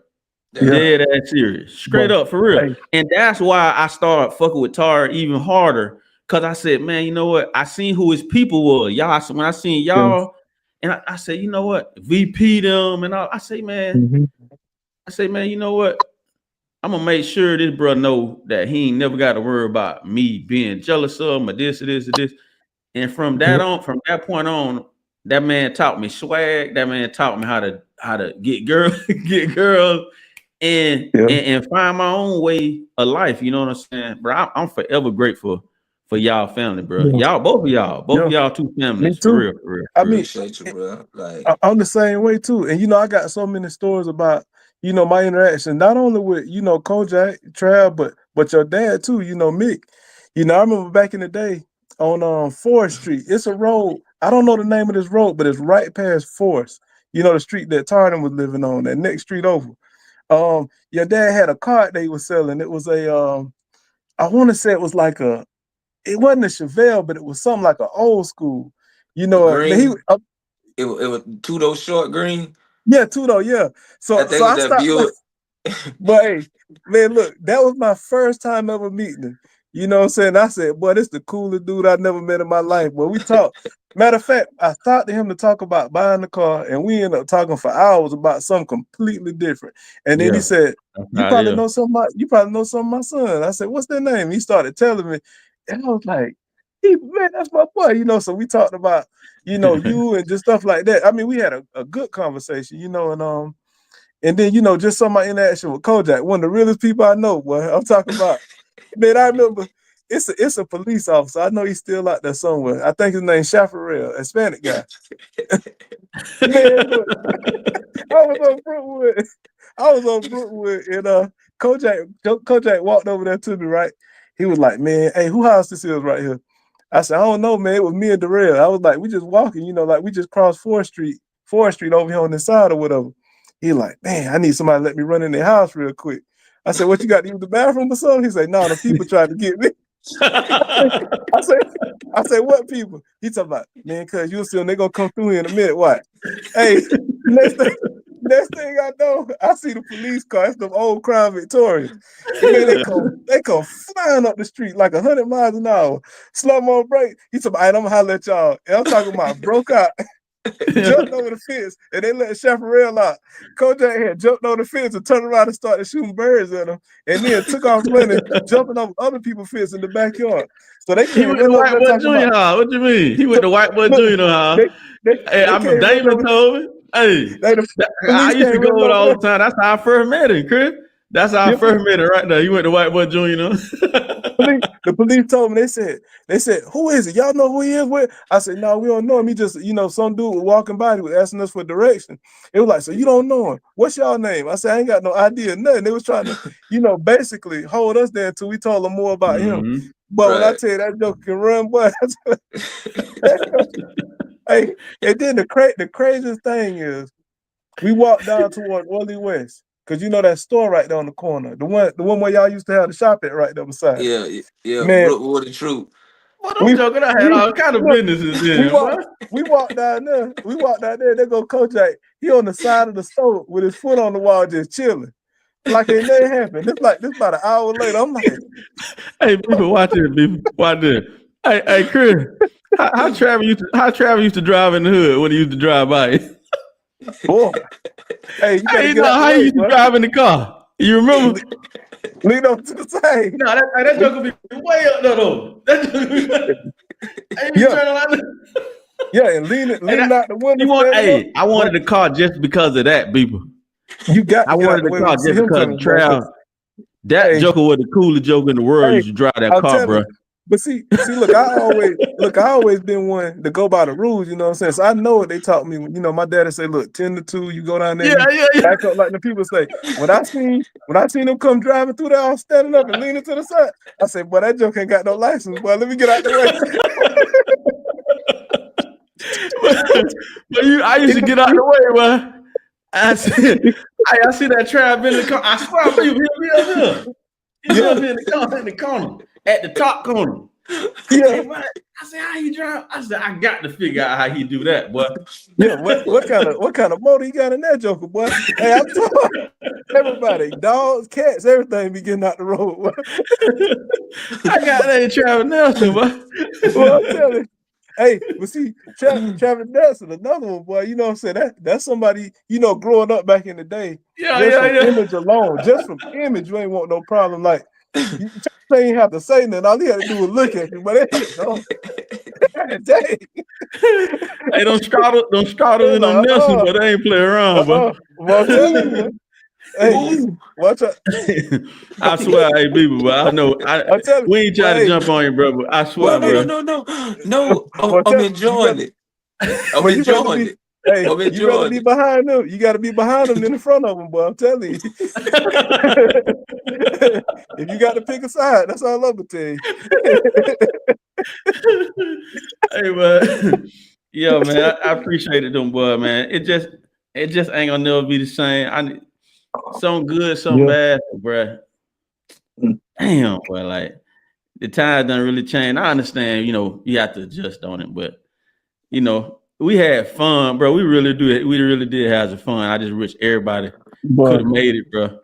Dead ass serious. Straight up, for real. And that's why I started fucking with Tar even harder. Cause I said, man, you know what? I seen who his people were. Y'all, when I seen y'all, and I said, you know what? VP them and all. I say, man, you know what? I'm gonna make sure this brother know that he ain't never got to worry about me being jealous of him or this or this or this. And from that point on, that man taught me swag. That man taught me how to get girls, and find my own way of life. You know what I'm saying, bro? I'm forever grateful for y'all family, bro. Y'all, both of y'all two families. For real. I mean, appreciate you, bro. Like, I'm the same way too. And you know, I got so many stories about, you know, my interaction, not only with, you know, Kojak, Trav, but your dad too, you know, Mick. You know, I remember back in the day on Forest Street. It's a road. I don't know the name of this road, but it's right past Forest. You know, the street that Tarden was living on, that next street over. Your dad had a cart they was selling. It was a I want to say it was like it wasn't a Chevelle, but it was something like an old school. You know, it was Tudo short green. Yeah, Tudo, yeah. So I stopped. But hey, man, look, that was my first time ever meeting him. You know what I'm saying? I said, boy, this is the coolest dude I've never met in my life. Boy, we talked. Matter of fact, I talked to him to talk about buying the car, and we ended up talking for hours about something completely different. You then he said, you probably know something about my son. I said, what's their name? He started telling me, and I was like, man, that's my boy, you know. So we talked about, you know, you and just stuff like that. I mean, we had a good conversation, you know, and then, you know, just some of my interaction with Kojak, one of the realest people I know, boy. I'm talking about, man, I remember it's a police officer. I know he's still out there somewhere. I think his name's Chafarel, Hispanic guy. Man, look, I was on Brookwood, and Kojak walked over there to me, right? He was like, man, hey, who house this is right here? I said, I don't know, man. It was me and Darrell. I was like, we just walking, you know, like we just crossed Forest Street over here on this side or whatever. He like, man, I need somebody to let me run in their house real quick. I said, what, you got to use the bathroom or something? He said, no, the people trying to get me. I said, what people? He talking about, man, cause you'll see them, they gonna come through here in a minute. What? Hey, next thing I know, I see the police car. It's them old Crown Victorias. And they come flying up the street like 100 miles an hour. Slam on brake. He talking about, I'm gonna holler at y'all. And I'm talking about broke out. Jumped over the fence and they let Chafarel out. Kojak had jumped over the fence and turned around and started shooting birds at him, and then took off running, jumping over other people's fence in the backyard. So they came. He went to White Boy Junior High. What you mean? He went to White Boy Junior High. Hey, Damon told me. Hey, I used to go over all the time. That's how I first met him, Chris. That's how I Yeah. first met her right there. You went to White Boy Junior, you know? The police told me, they said, who is it? Y'all know who he is with? I said, no, we don't know him. He just, some dude was walking by, he was asking us for direction. It was like, so you don't know him. What's y'all name? I said, I ain't got no idea, nothing. They was trying to, basically hold us there until we told them more about him. Mhm. But when I Right. tell you that joke can run, boy. Hey, and then the craziest thing is, we walked down toward Wally West. Cause that store right there on the corner. The one where y'all used to have the shop at right there beside. Yeah. Man, Brookwood and Truth. Well, I'm joking. I had all kind of look, businesses we then. walked down there. There go Coach Jack. He on the side of the store with his foot on the wall, just chilling, like it never happened. This about an hour later. I'm like, Hey, people, watch it. People, watch it. Hey, Chris. How Travis used to drive in the hood when he used to drive by? boy, hey, you gotta Hey, get out how the he way, used to bro. drive in the car? You remember? Lean over to the side. No, that joke could be way up there though. That joke be Yeah. turning like that. Yeah, and leaning out the window. I wanted the car just because of that, people. You got. I wanted the car just because of Trav. That joker was the coolest joker in the world. Used to drive that car, bro. But see, look, I always been one to go by the rules, you know what I'm saying? So I know what they taught me. My daddy say, look, 10 to 2, you go down there, Yeah. back up like the people say. When I seen them come driving through there, all standing up and leaning to the side, I said, boy, that joke ain't got no license, boy. Let me get out the way. I used to get out the way, boy. I see that Trav in the car. I swear, people, he up here in the corner, at the top corner. Yeah. I said, how he drive? I said, I got to figure out how he do that, boy. Yeah, what kind of motor he got in that joker, boy? Hey, I'm talking everybody, dogs, cats, everything be getting out the road, boy. I got that Travis Nelson, boy. Well, I'm telling you. Hey, but see, Travis Nelson, another one, boy. You know what I'm saying? That's somebody, growing up back in the day. Image alone, just from image, you ain't want no problem. Like, you ain't have to say nothing. All he had to do was look at you. But Hey, don't straddle in them Nelson, but they ain't play around, bro. Well, I'm telling you, hey, watch out. I swear, hey, people, but I know we ain't trying to jump on you, bro. But I swear, bro. No. I'm enjoying it. I'm enjoying it. Hey, you gotta be behind them. You gotta be behind them than in front of them, boy. I'm telling you. If you got to pick a side, that's all I'm gonna tell you. Hey, man. Yo, man, I appreciate it, them boy, man. It just ain't gonna never be the same. Some good, some bad, bro. Damn, boy, like the tide done really changed. I understand, you have to adjust on it, but we had fun, bro. We really did have some fun. I just wish everybody could have made it, bro.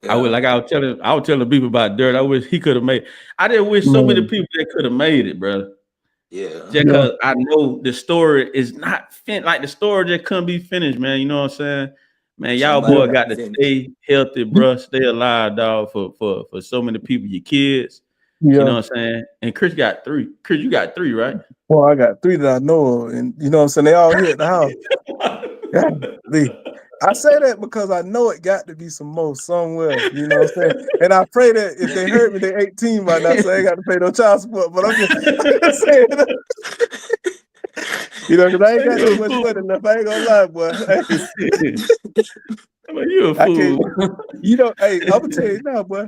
Yeah. I was telling people about Dirt. I wish he could have made it. I just wish so many people that could have made it, bro. Yeah. Just because I know the story is not like the story just couldn't be finished, man. You know what I'm saying? Man, y'all boy got to stay healthy, bro. Stay alive, dog, for so many people, your kids. Yeah. You know what I'm saying? And Chris got 3. Chris, you got 3, right? Well, I got 3 that I know of. And you know what I'm saying? They all here at the house. I say that because I know it got to be some more somewhere. You know what I'm saying? And I pray that if they hurt me, they're 18 by now, so I ain't got to pay no child support. But I'm just saying that. Because I ain't got that much money enough. I ain't gonna lie, boy. You a fool. Hey, I'm gonna tell you now, boy.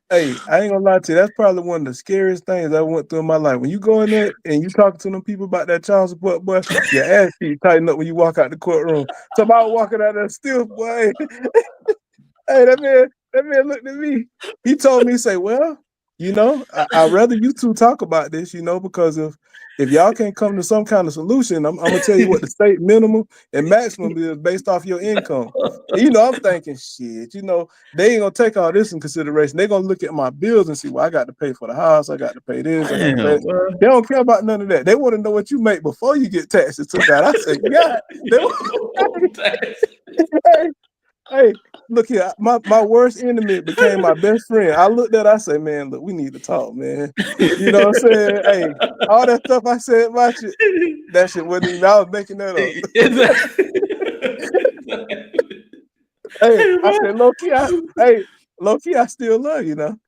Hey, I ain't gonna lie to you. That's probably one of the scariest things I went through in my life. When you go in there and you talking to them people about that child support, boy, your ass keep tighten up when you walk out the courtroom. So I was walking out there still, boy. Hey, that man looked at me. He told me, he say, well, I'd rather you two talk about this, because if y'all can't come to some kind of solution, I'm gonna tell you what the state minimum and maximum is based off your income. And, I'm thinking, shit, they ain't gonna take all this in consideration. They're gonna look at my bills and see, well, I got to pay for the house, I got to pay this. They don't care about none of that. They want to know what you make before you get taxes took out. I said, God, hey, look here, my worst enemy became my best friend. I looked at it, I said, man, look, we need to talk, man. You know what I'm saying? Hey, all that stuff I said about you, that shit wasn't even, I was making that up. Hey, I said, low key, low key, I still love you now.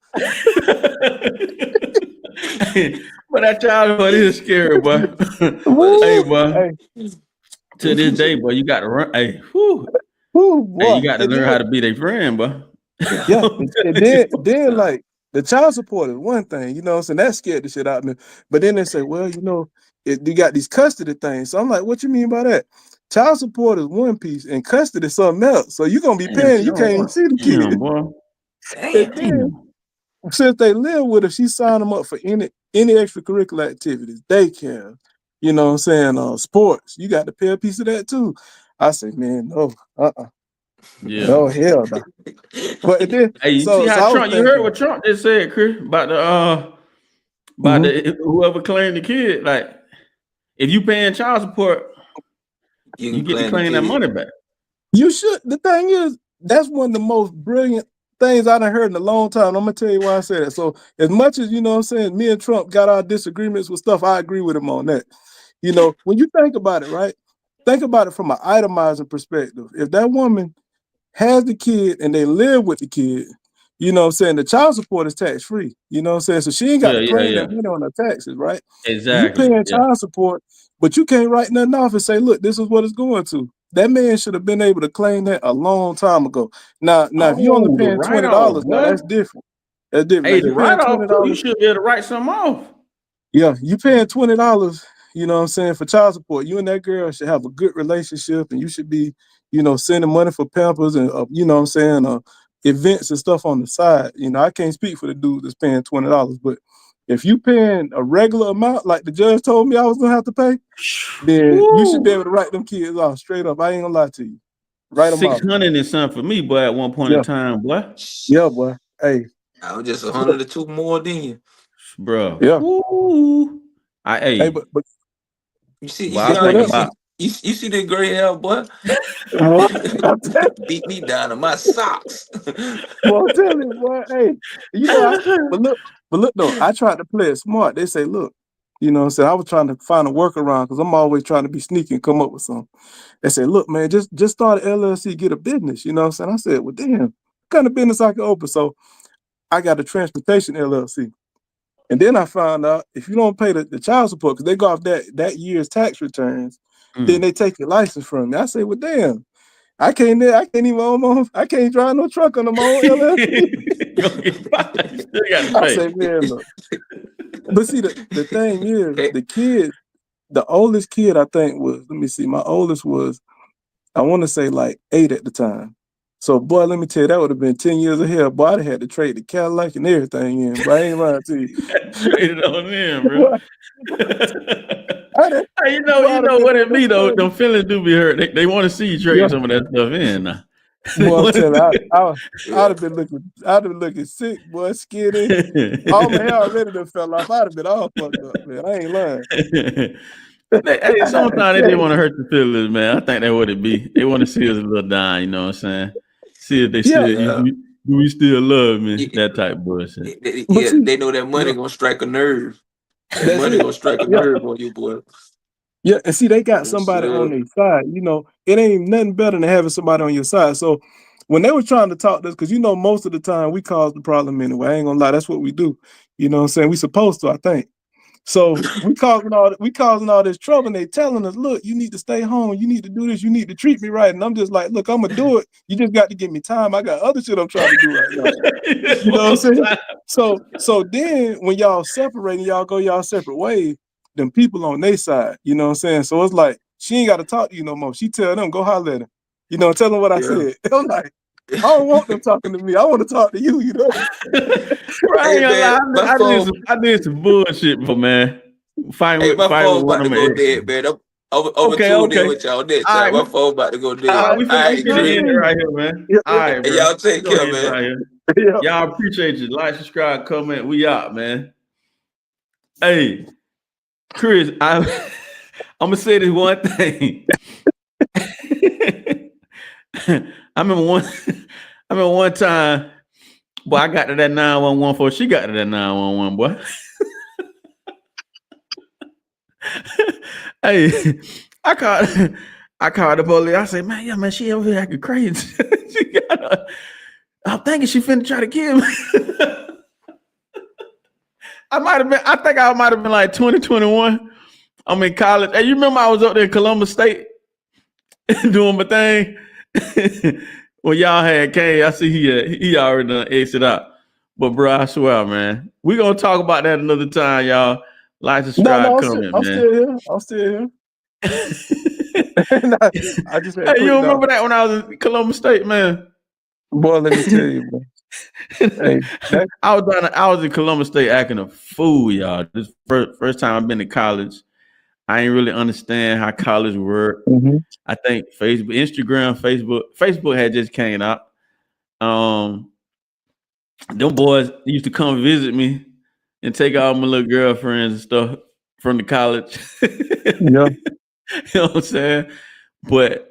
But that childhood is scary, boy. Woo. Hey, boy. Hey, To this day, boy, you got to run. Hey, whew. woo, Hey, boy. you got to And learn then, how to be their friend, boy. yeah, and then like the child support is one thing, you know what I'm saying? That scared the shit out of me. But then they say, well, you know, you got these custody things. So I'm like, what you mean by that? Child support is one piece and custody is something else. So you're gonna be paying, you can't even see the kid. Damn, boy. And then since they live with her, she signed them up for any extracurricular activities, daycare, you know what I'm saying, sports. You got to pay a piece of that too. I said, man, no, Yeah. no, hell no. But then, Hey, you so see I how was Trump? You thinking, heard what Trump just said, Chris, about the whoever claimed the kid. Like, if you paying child support, you get to claim that money back. you should. The thing is, that's one of the most brilliant things I done heard in a long time. I'm gonna tell you why I said it. So as much as, you know what I'm saying, me and Trump got our disagreements with stuff, I agree with him on that. You know, when you think about it, right? Think about it from an itemizing perspective. If that woman has the kid and they live with the kid, you know what I'm saying, the child support is tax free. You know what I'm saying? So she ain't got to claim that money on her taxes, right? Exactly. You paying child support, but you can't write nothing off and say, look, this is what it's going to. That man should have been able to claim that a long time ago. Now if you only paying $20, now that's different. That's different. Hey, Like, the you paying write-off, $20. you should be able to write something off. Yeah, you paying $20, you know what I'm saying, for child support. You and that girl should have a good relationship, and you should be, you know, sending money for Pampers and, you know what I'm saying, events and stuff on the side. You know, I can't speak for the dude that's paying $20, but if you paying a regular amount, like the judge told me I was gonna have to pay, then you should be able to write them kids off straight up. I ain't gonna lie to you. Write them off. 600 and something for me, boy, at one point in time, boy. Yeah, boy. Hey. I was just 102 more than you. Bro. Yeah. Ooh. Hey, but you see the gray hair, boy. Beat me down to my socks. Well, I'm telling you, boy. Hey, you know, but look though, I tried to play it smart. They say, look, you know what I'm saying? I was trying to find a workaround because I'm always trying to be sneaky and come up with something. They say, look, man, just start an LLC, get a business. You know what I'm saying? I said, well, damn, what kind of business I can open? So I got a transportation LLC. And then I found out if you don't pay the child support, because they go off that year's tax returns, then they take your license from me. I say, well, damn, I can't drive no truck on my own LLC. I say, man, look. But see, the thing is, the oldest kid I think was, let me see, my oldest was, I want to say like 8 at the time. So, boy, let me tell you, that would have been 10 years of hell. Boy, I'd have had to trade the Cadillac and everything in. But I ain't lying to you. Traded on in, bro. You know what it be, though. Them feelings do be hurt. They want to see you trade some of that stuff in now. Boy, I'm telling you, I'd have been looking sick, boy, skinny. All my hair already done fell off. I'd have been all fucked up, man. I ain't lying. Hey, sometimes they didn't want to hurt the feelings, man. I think that's what it be. They want to see us a little down, you know what I'm saying? See if they still do we still love me? That type of bullshit. They know that money gonna strike a nerve. That money gonna strike a nerve on you, boy. Yeah, and see, they got somebody on their side. You know, it ain't nothing better than having somebody on your side. So when they were trying to talk to us, because you know, most of the time we cause the problem anyway. I ain't gonna lie, that's what we do. You know what I'm saying? We supposed to, I think. So we causing all this trouble, and they telling us, look, you need to stay home, you need to do this, you need to treat me right. And I'm just like, look, I'm gonna do it. You just got to give me time. I got other shit I'm trying to do right now. You know what I'm saying? So then when y'all separating, y'all go y'all separate ways, them people on their side, you know what I'm saying? So it's like she ain't got to talk to you no more. She tell them, go holler at him. You know, tell them what I said. I'm like, I don't want them talking to me. I want to talk to you, you know. Right, I did some bullshit before, man. Fight with my phone one about of to go my dead, man. I'm tuned in with y'all next time. My phone about to go dead. We finna end it right here, man. All right, bro. Y'all take care, man. Right, y'all appreciate you. Like, subscribe, comment. We out, man. Hey, Chris, I'm gonna say this one thing. I remember one time, boy, I got to that 911 before she got to that 911, boy. Hey, I called the police. I said, man, she over here acting crazy. I'm thinking she finna try to kill me. I think I might have been like 2021. I'm in college. Hey, you remember I was up there in Columbus State doing my thing? When y'all had Kane, I see he already done exit out. But bro, I swear, man, we gonna talk about that another time, y'all. Like, subscribe, comment, I'm man. still here. I'm still here. I just had Hey, you clicked remember off. that when I was in Columbus State, man? Boy, let me tell you, bro. Hey, I was in Columbus State acting a fool, y'all. This first time I've been to college. I ain't really understand how college worked. mhm. I think Facebook had just came out. Them boys used to come visit me and take all my little girlfriends and stuff from the college. Yeah. You know what I'm saying? But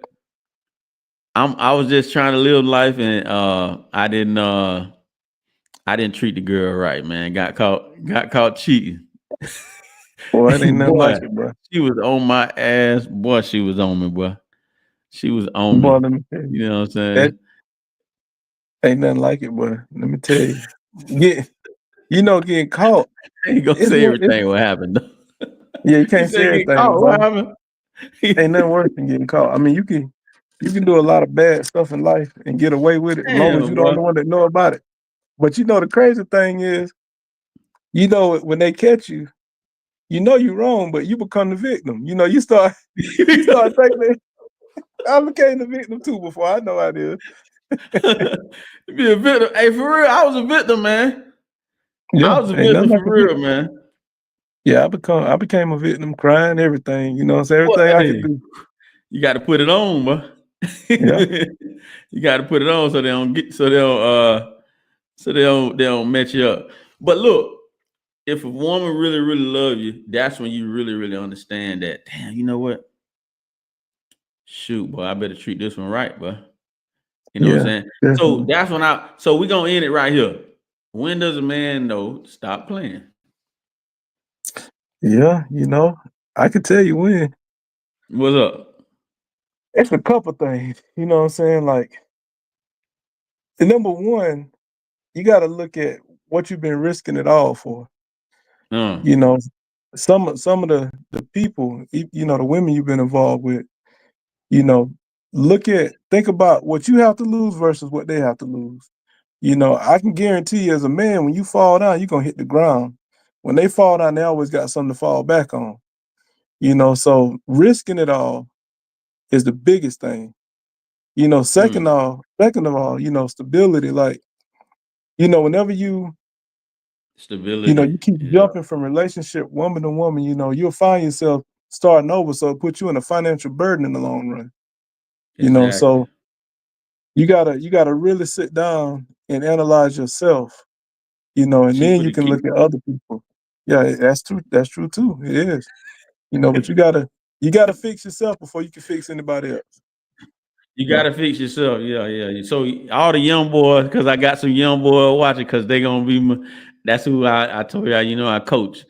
I was just trying to live life, and I didn't treat the girl right, man. Got caught cheating. Boy, it ain't nothing Boy, like it, bro. she was on my ass. Boy, she was on me, boy. She was on Boy, me. let me tell you. You know what I'm That saying? ain't nothing like it, boy. Let me tell you. Getting caught. I ain't gonna It's say more, it's, everything what happened, though. yeah, you You can't say say get everything, caught, what bro. happened? Ain't nothing worse than getting caught. I mean, you can do a lot of bad stuff in life and get away with it as long as Damn, you don't boy. know one that know about it. But the crazy thing is, when they catch you, you wrong, but you become the victim. You start thinking that I became the victim too before I know I did. Be a victim. Hey, for real, I was a victim, man. Yeah, I was a ain't victim nothing like for a real, victim. man. Yeah, I became a victim, crying, everything. So Boy, everything I could hey, do. you got to put it on, boy. Yeah, You got to put it on so they don't they don't mess you up. But look, if a woman really, really love you, that's when you really, really understand that. Damn, you know what? Shoot, boy, I better treat this one right, boy. You know what I'm yeah, saying? So definitely. that's when we're gonna end it right here. When does a man know to stop playing? Yeah, I could tell you when. What's up? It's a couple things. You know what I'm saying? Like, the number one, you got to look at what you've been risking it all for. Uh, You know, some of the people, the women you've been involved with, you know, think about what you have to lose versus what they have to lose. I can guarantee you as a man, when you fall down, you're gonna hit the ground. When they fall down, they always got something to fall back on. So risking it all is the biggest thing. Second mm, of all, stability. Like, whenever you stability. you keep Yeah, jumping from relationship woman to woman, you'll find yourself starting over. So it puts you in a financial burden in the long run. exactly. So you gotta really sit down and analyze yourself, and See then what you it can keep. look at other people. Yeah, that's true. That's true too. It is. But you gotta fix yourself before you can fix anybody else. You Yeah. gotta fix yourself. Yeah. So all the young boys, because I got some young boys watching, because they gonna be. That's who I told you. I coach.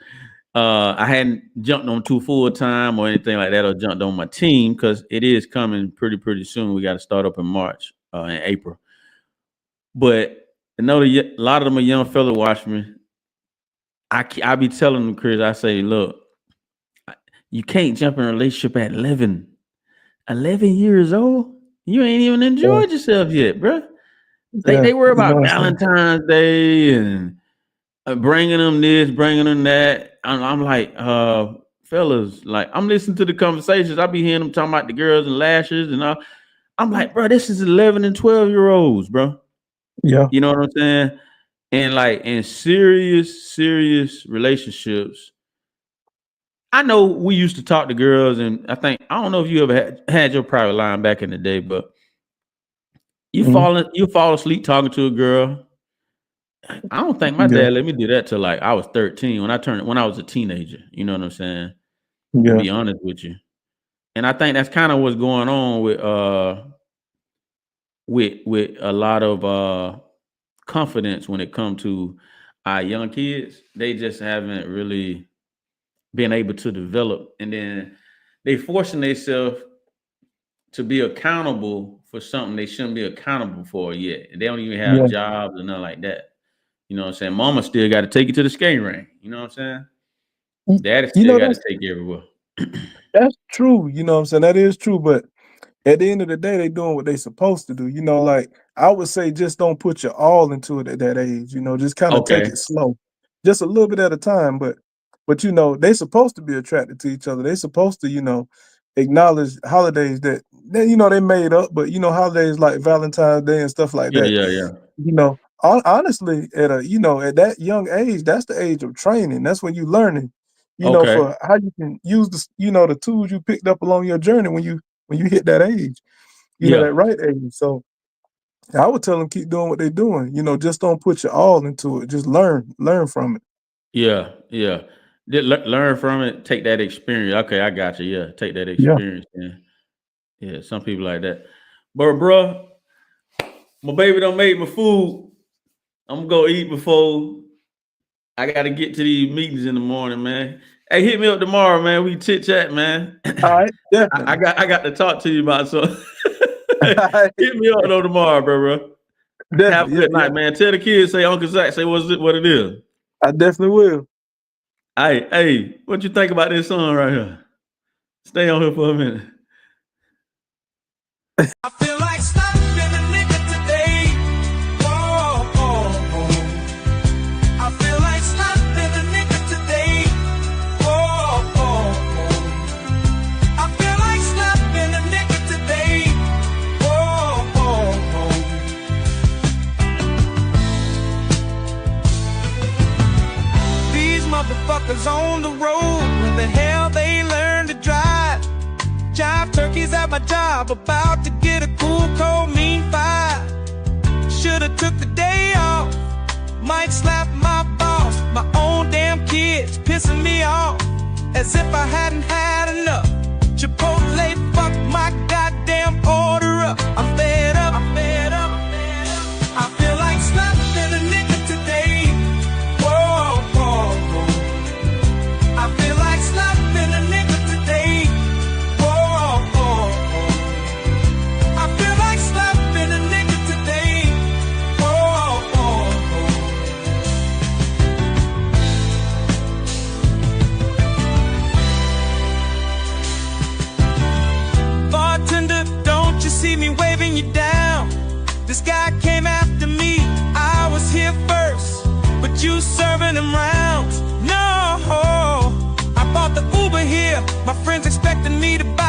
I hadn't jumped on to full time or anything like that, or jumped on my team, because it is coming pretty soon. We got to start up in March, in April. But I know a lot of them are young fellow watch me. I be telling them, Chris. I say, look, you can't jump in a relationship at 11 years old. You ain't even Yeah. enjoyed yourself yet, bro. Yeah. They worry You know about what I'm saying? Valentine's Day and bringing them this, bringing them that. I'm like, fellas, like I'm listening to the conversations. I be hearing them talking about the girls and lashes and all. I'm like, bro, this is 11 and 12-year-olds, bro. Yeah. You know what I'm saying? And like in serious relationships, I know we used to talk to girls, and I don't know if you ever had your private line back in the day, but you Mhm. fall asleep talking to a girl. I don't think my Yeah. dad let me do that till like I was 13 when I was a teenager. You know what I'm saying? To Yeah. be honest with you. And I think that's kind of what's going on with a lot of confidence when it comes to our young kids. They just haven't really been able to develop, and then they forcing themselves to be accountable for something they shouldn't be accountable for yet. They don't even have Yeah. jobs or nothing like that. You know what I'm saying? Mama still got to take you to the skating rink. You know what I'm saying? Y- Daddy You still know, got to that's take you everywhere. that's true. You know what I'm saying? That is true. But at the end of the day, they doing what they supposed to do. You know, like I would say, just don't put your all into it at that age. You know, just kind of take Okay. it slow, just a little bit at a time. But you know, they supposed to be attracted to each other. They supposed to, you know, acknowledge holidays that you know they made up. But you know, holidays like Valentine's Day and stuff like Yeah, that. yeah. You know, honestly, at at that young age, that's the age of training. That's when you learning. You know, Okay. for how you can use the tools you picked up along your journey when you hit that age. You know, Yeah. that right age. So I would tell them keep doing what they're doing. You know, just don't put your all into it. Just learn from it. Yeah. Yeah. Learn from it. Take that experience. Okay, I got you. Yeah, take that Yeah. experience. Yeah, some people like that. But bro, my baby done made my food. I'm gonna go eat before I gotta get to these meetings in the morning, man. Hey, hit me up tomorrow, man. We chit chat, man. All right, definitely. I got to talk to you about something. All right, Hit me up though tomorrow, bro. Have a definitely. good Yeah, night, man. Tell the kids, say Uncle Zach, say what it is. I definitely will. Hey, what you think about this song right here? Stay on here for a minute. I feel like slapping a nigga today. Whoa, oh, oh. I feel like slapping a nigga today. Whoa, oh, oh. I feel like slapping a nigga today. Whoa, oh, oh. These motherfuckers on the road, where the hell they learn to drive? Jive turkeys at my job, about to get a cool, cold, mean five. Should've took the day off, might slap my boss. My own damn kids pissing me off, as if I hadn't had enough. Chipotle, fuck my goddamn order up. I'm fed up, I'm fed up, I'm fed up. I feel like slapping a nigga today. Whoa, whoa, whoa. I feel like slapping a nigga today. I feel like slapping a nigga today. Oh, oh, oh. Bartender, don't you see me waving you down? This guy came after me, I was here first, but you serving him rounds. No, I bought the Uber here, my friends expecting me to buy